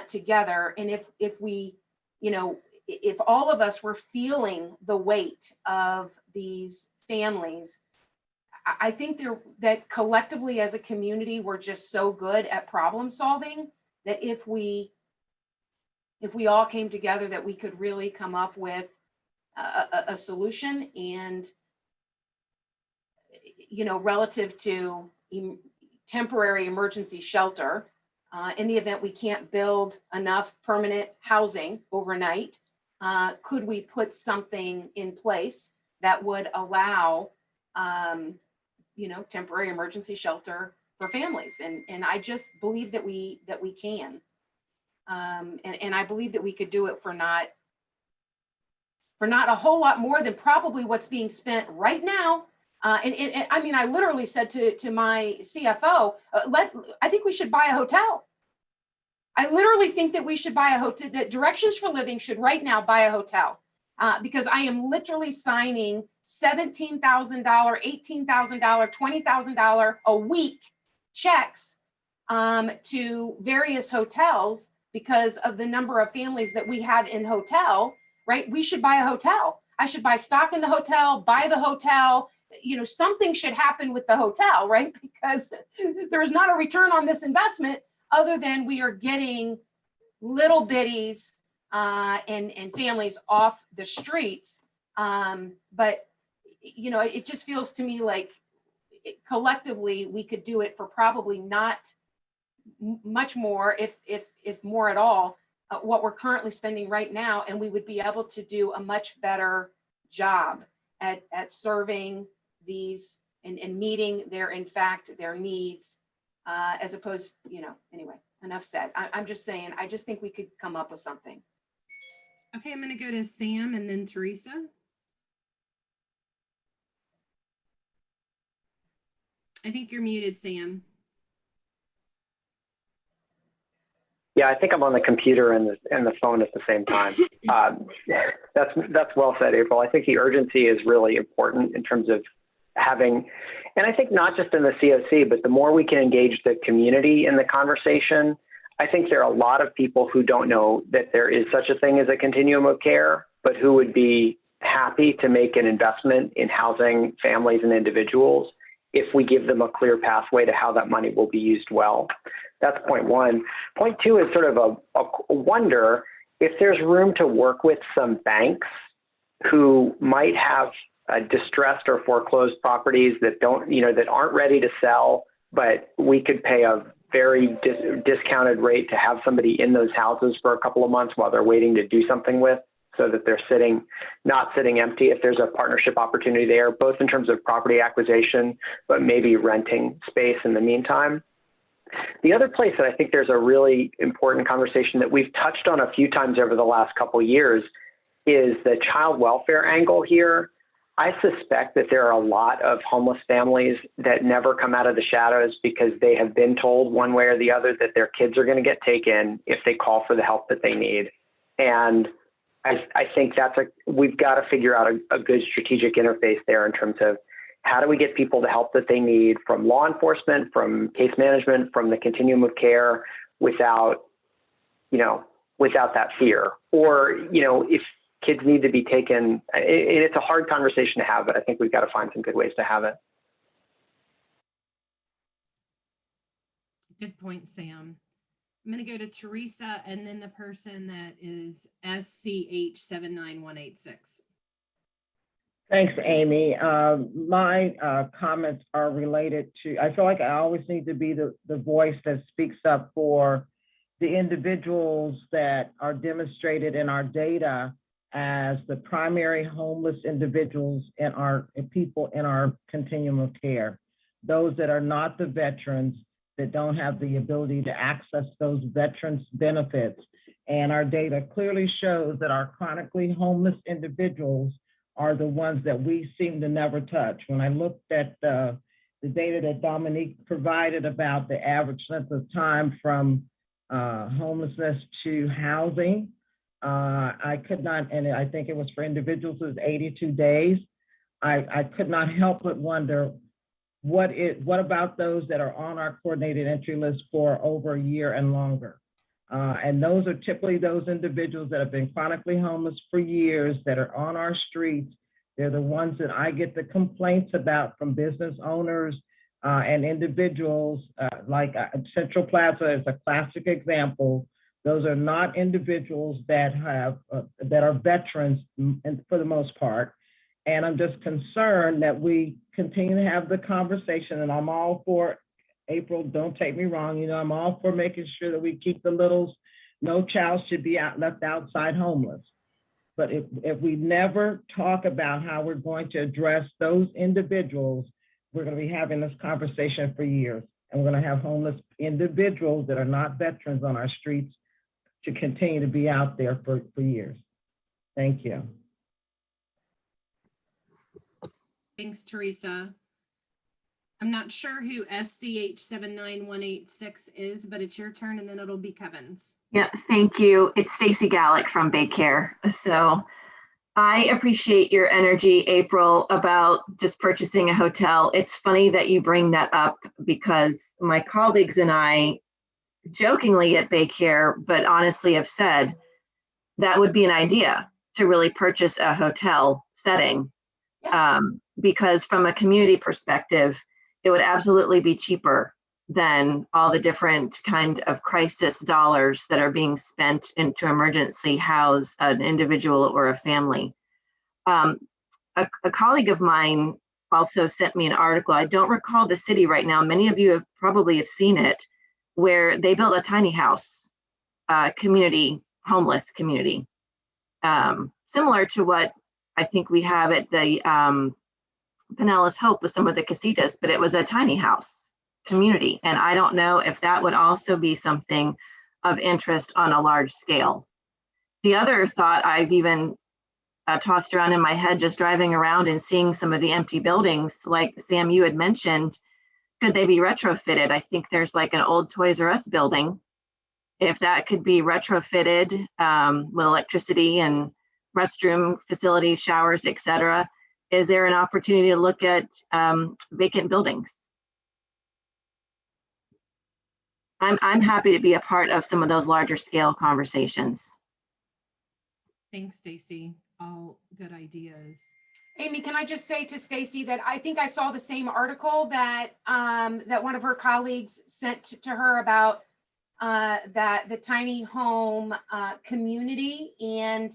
together. And if we, if all of us were feeling the weight of these families, I think that collectively as a community, we're just so good at problem solving that if we all came together, that we could really come up with a solution. And, relative to temporary emergency shelter, in the event we can't build enough permanent housing overnight, could we put something in place that would allow, temporary emergency shelter for families? And I just believe that we can. And I believe that we could do it for not a whole lot more than probably what's being spent right now. And I mean, I literally said to my CFO, I think we should buy a hotel. I literally think that we should buy a hotel, that Directions for Living should right now buy a hotel, because I am literally signing $17,000, $18,000, $20,000 a week checks to various hotels because of the number of families that we have in hotel, right? We should buy a hotel. I should buy stock in the hotel, buy the hotel. Something should happen with the hotel, right? Because there is not a return on this investment other than we are getting little bitties and families off the streets. But it just feels to me like collectively we could do it for probably not much more, if more at all, what we're currently spending right now, and we would be able to do a much better job at serving these and meeting their needs, as opposed, anyway, enough said. I'm just saying, I just think we could come up with something.
Okay, I'm going to go to Sam and then Teresa. I think you're muted, Sam.
Yeah, I think I'm on the computer and the phone at the same time. That's well said, April. I think the urgency is really important in terms of having, and I think not just in the COC, but the more we can engage the community in the conversation, I think there are a lot of people who don't know that there is such a thing as a continuum of care, but who would be happy to make an investment in housing families and individuals if we give them a clear pathway to how that money will be used well. That's point one. Point two is sort of a wonder if there's room to work with some banks who might have distressed or foreclosed properties that that aren't ready to sell, but we could pay a very discounted rate to have somebody in those houses for a couple of months while they're waiting to do something with, so that they're not sitting empty. If there's a partnership opportunity there, both in terms of property acquisition, but maybe renting space in the meantime. The other place that I think there's a really important conversation that we've touched on a few times over the last couple of years is the child welfare angle here. I suspect that there are a lot of homeless families that never come out of the shadows because they have been told one way or the other that their kids are going to get taken if they call for the help that they need. And I think we've got to figure out a good strategic interface there in terms of how do we get people the help that they need from law enforcement, from case management, from the continuum of care without that fear. Or, kids need to be taken. It's a hard conversation to have, but I think we've got to find some good ways to have it.
Good point, Sam. I'm going to go to Teresa and then the person that is SCH79186.
Thanks, Amy. My comments are related to, I feel like I always need to be the voice that speaks up for the individuals that are demonstrated in our data as the primary homeless individuals in our people in our continuum of care. Those that are not the veterans, that don't have the ability to access those veterans benefits. And our data clearly shows that our chronically homeless individuals are the ones that we seem to never touch. When I looked at the data that Dominique provided about the average length of time from homelessness to housing, I could not, and I think it was for individuals, it was 82 days. I could not help but wonder, what about those that are on our coordinated entry list for over a year and longer? And those are typically those individuals that have been chronically homeless for years, that are on our streets. They're the ones that I get the complaints about from business owners and individuals, like Central Plaza is a classic example. Those are not individuals that have that are veterans for the most part. And I'm just concerned that we continue to have the conversation, and I'm all for, April, don't take me wrong, you know, I'm all for making sure that we keep the littles. No child should be left outside homeless. But if we never talk about how we're going to address those individuals, we're going to be having this conversation for years. And we're going to have homeless individuals that are not veterans on our streets to continue to be out there for years. Thank you.
Thanks, Teresa. I'm not sure who SCH79186 is, but it's your turn and then it'll be Kevin's.
Yeah, thank you. It's Stacy Gallick from Baycare. So I appreciate your energy, April, about just purchasing a hotel. It's funny that you bring that up because my colleagues and I jokingly at Baycare, but honestly have said that would be an idea to really purchase a hotel setting. Because from a community perspective, it would absolutely be cheaper than all the different kind of crisis dollars that are being spent into emergency house an individual or a family. A colleague of mine also sent me an article. I don't recall the city right now. Many of you have probably seen it, where they built a tiny house community, homeless community, similar to what I think we have at the Pinellas Hope with some of the casitas, but it was a tiny house community. And I don't know if that would also be something of interest on a large scale. The other thought I've even tossed around in my head, just driving around and seeing some of the empty buildings, like Sam, you had mentioned, could they be retrofitted? I think there's like an old Toys R Us building. If that could be retrofitted with electricity and restroom facilities, showers, etc., is there an opportunity to look at vacant buildings? I'm happy to be a part of some of those larger scale conversations.
Thanks, Stacy. All good ideas.
Amy, can I just say to Stacy that I think I saw the same article that that one of her colleagues sent to her about that the tiny home community, and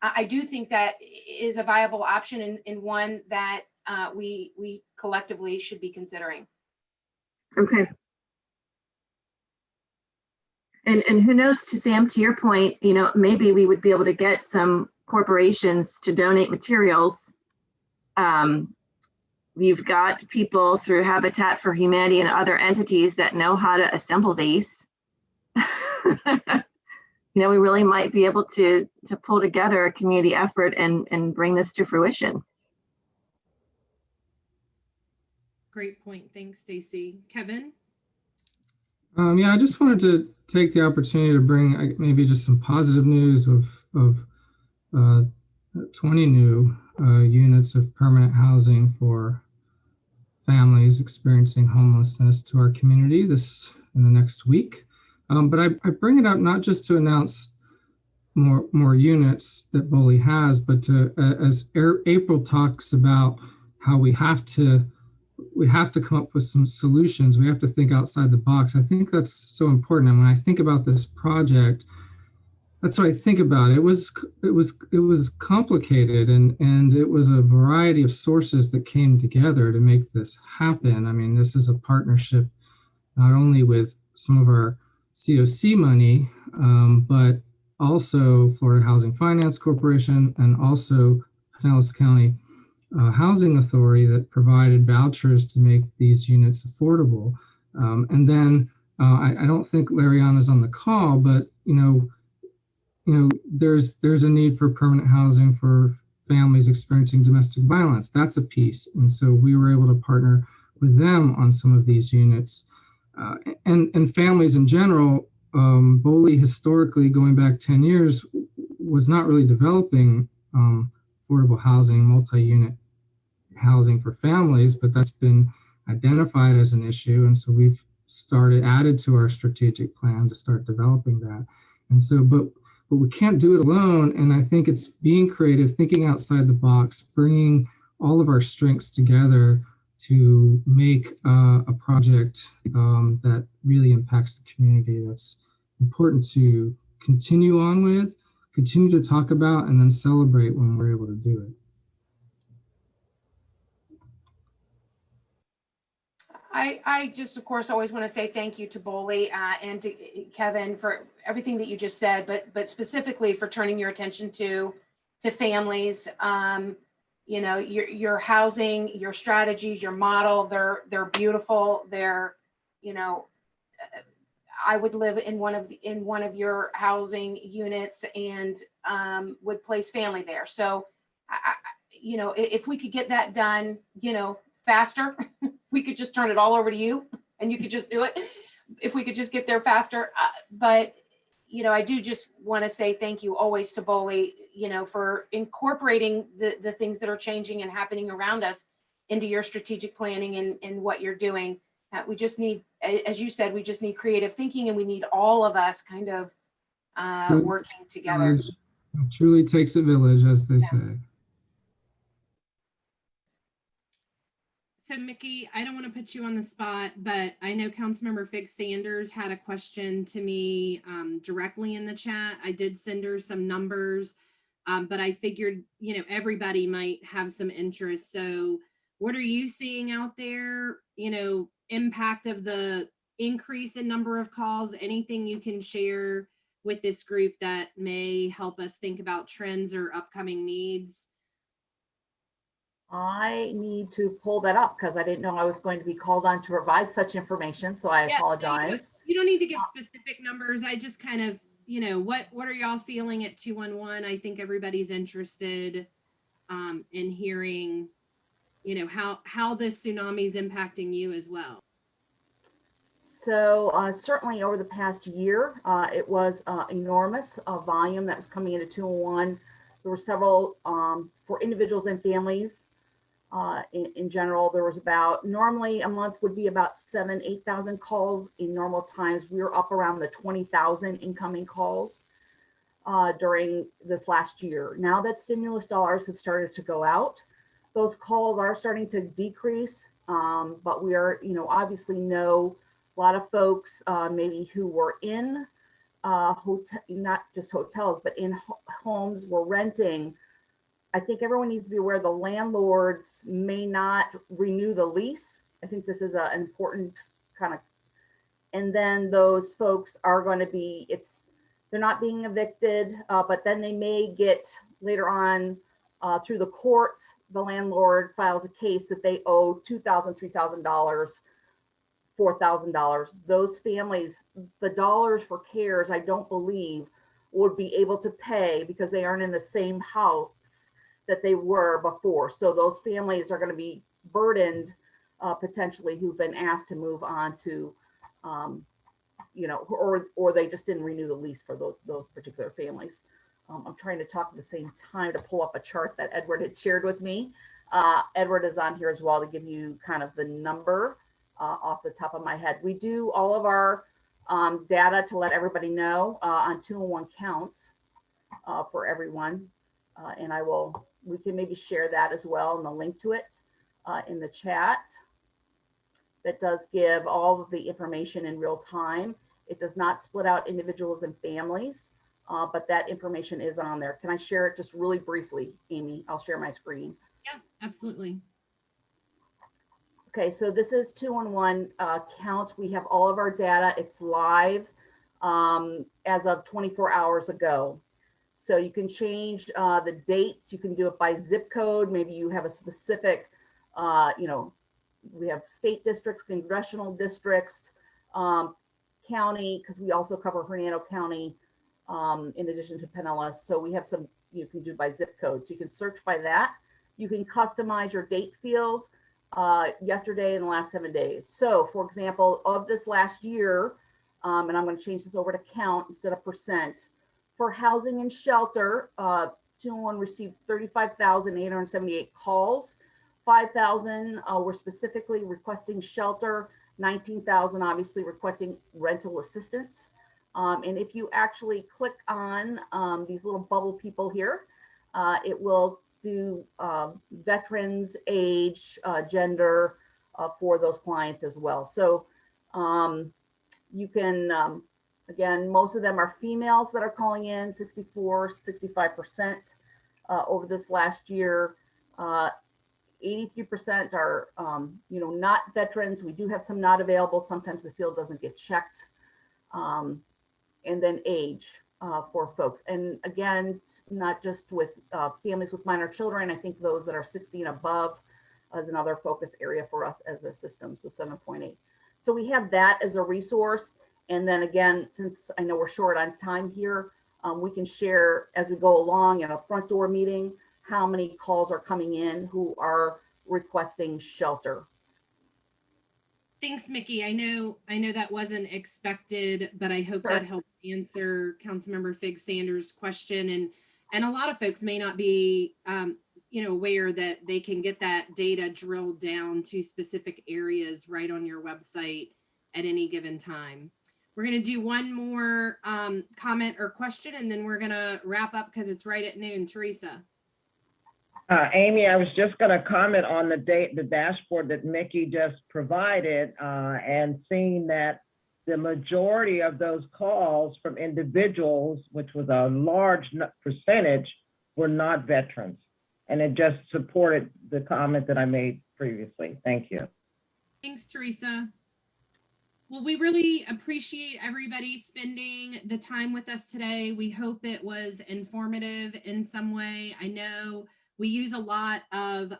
I do think that is a viable option and one that we collectively should be considering.
Okay. And who knows, to Sam, to your point, you know, maybe we would be able to get some corporations to donate materials. We've got people through Habitat for Humanity and other entities that know how to assemble these. You know, we really might be able to pull together a community effort and bring this to fruition.
Great point. Thanks, Stacy. Kevin?
Yeah, I just wanted to take the opportunity to bring maybe just some positive news of 20 new units of permanent housing for families experiencing homelessness to our community in the next week. But I bring it up not just to announce more units that Boley has, but to, as April talks about how we have to come up with some solutions. We have to think outside the box. I think that's so important. And when I think about this project, that's what I think about. It was complicated, and it was a variety of sources that came together to make this happen. I mean, this is a partnership not only with some of our COC money, but also Florida Housing Finance Corporation and also Pinellas County Housing Authority that provided vouchers to make these units affordable. And then I don't think Lariana's on the call, but there's a need for permanent housing for families experiencing domestic violence. That's a piece, and so we were able to partner with them on some of these units, and families in general. Boley historically, going back 10 years, was not really developing affordable housing, multi-unit housing for families, but that's been identified as an issue. And so we've added to our strategic plan to start developing that. And so, but we can't do it alone. And I think it's being creative, thinking outside the box, bringing all of our strengths together to make a project that really impacts the community. That's important to continue on with, continue to talk about, and then celebrate when we're able to do it.
I just, of course, always want to say thank you to Boley and to Kevin for everything that you just said, but specifically for turning your attention to families. Your housing, your strategies, your model, they're beautiful. They're, I would live in one of your housing units and would place family there. So, if we could get that done, faster, we could just turn it all over to you and you could just do it if we could just get there faster. But I do just want to say thank you always to Boley, for incorporating the things that are changing and happening around us into your strategic planning and what you're doing. We just need, as you said, we just need creative thinking, and we need all of us kind of working together.
It truly takes a village, as they say.
So Mickey, I don't want to put you on the spot, but I know Councilmember Fig Sanders had a question to me directly in the chat. I did send her some numbers, but I figured, everybody might have some interest. So what are you seeing out there? Impact of the increase in number of calls, anything you can share with this group that may help us think about trends or upcoming needs?
I need to pull that up because I didn't know I was going to be called on to provide such information. So I apologize.
You don't need to give specific numbers. I just kind of, what are y'all feeling at 211? I think everybody's interested in hearing, how this tsunami is impacting you as well.
So certainly over the past year, it was enormous volume that was coming into 201. There were several for individuals and families. In general, there was about, normally a month would be about 8,000 calls. In normal times, we were up around the 20,000 incoming calls during this last year. Now that stimulus dollars have started to go out, those calls are starting to decrease, but we are, obviously know a lot of folks maybe who were in hotel, not just hotels, but in homes were renting. I think everyone needs to be aware the landlords may not renew the lease. I think this is an important kind of, and then those folks are going to be, they're not being evicted, but then they may get later on through the courts, the landlord files a case that they owe $2,000, $3,000, $4,000. Those families, the dollars for CARES, I don't believe would be able to pay because they aren't in the same house that they were before. So those families are going to be burdened potentially who've been asked to move on to, or they just didn't renew the lease for those particular families. I'm trying to talk at the same time to pull up a chart that Edward had shared with me. Edward is on here as well to give you kind of the number off the top of my head. We do all of our data to let everybody know on 201 counts. for everyone. And we can maybe share that as well and the link to it in the chat. That does give all of the information in real time. It does not split out individuals and families, but that information is on there. Can I share it just really briefly, Amy? I'll share my screen.
Yeah, absolutely.
Okay, so this is 211 counts. We have all of our data. It's live as of 24 hours ago. So you can change the dates. You can do it by zip code. Maybe you have a specific, we have state districts, congressional districts, county, because we also cover Hernando County in addition to Pinellas. So we have some you can do by zip code. So you can search by that. You can customize your date field yesterday and the last 7 days. So for example, of this last year, and I'm going to change this over to count instead of percent, for housing and shelter, 211 received 35,878 calls. 5,000 were specifically requesting shelter, 19,000 obviously requesting rental assistance. And if you actually click on these little bubble people here, it will do veterans, age, gender for those clients as well. So you can, again, most of them are females that are calling in, 64, 65% over this last year. 83% are, not veterans. We do have some not available. Sometimes the field doesn't get checked. And then age for folks. And again, not just with families with minor children. I think those that are 60 and above is another focus area for us as a system, so 7.8. So we have that as a resource. And then again, since I know we're short on time here, we can share as we go along in a front door meeting how many calls are coming in who are requesting shelter.
Thanks, Mickey. I know that wasn't expected, but I hope that helped answer Councilmember Fig Sanders' question. And a lot of folks may not be, aware that they can get that data drilled down to specific areas right on your website at any given time. We're going to do one more comment or question, and then we're going to wrap up because it's right at noon. Teresa.
Amy, I was just going to comment on the dashboard that Mickey just provided, and seeing that the majority of those calls from individuals, which was a large percentage, were not veterans. And it just supported the comment that I made previously. Thank you.
Thanks, Teresa. Well, we really appreciate everybody spending the time with us today. We hope it was informative in some way. I know we use a lot of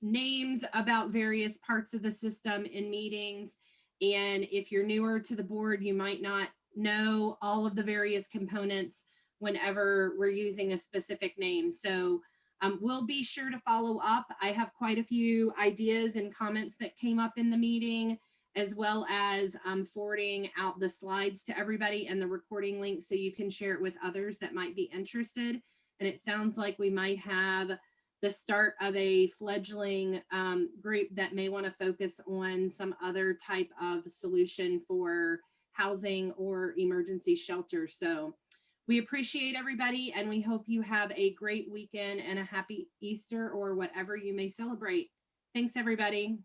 names about various parts of the system in meetings. And if you're newer to the board, you might not know all of the various components whenever we're using a specific name. So we'll be sure to follow up. I have quite a few ideas and comments that came up in the meeting, as well as forwarding out the slides to everybody and the recording link so you can share it with others that might be interested. And it sounds like we might have the start of a fledgling group that may want to focus on some other type of solution for housing or emergency shelter. So we appreciate everybody, and we hope you have a great weekend and a happy Easter or whatever you may celebrate. Thanks, everybody.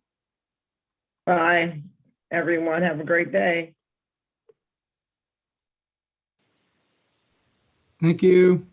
Bye, everyone. Have a great day.
Thank you.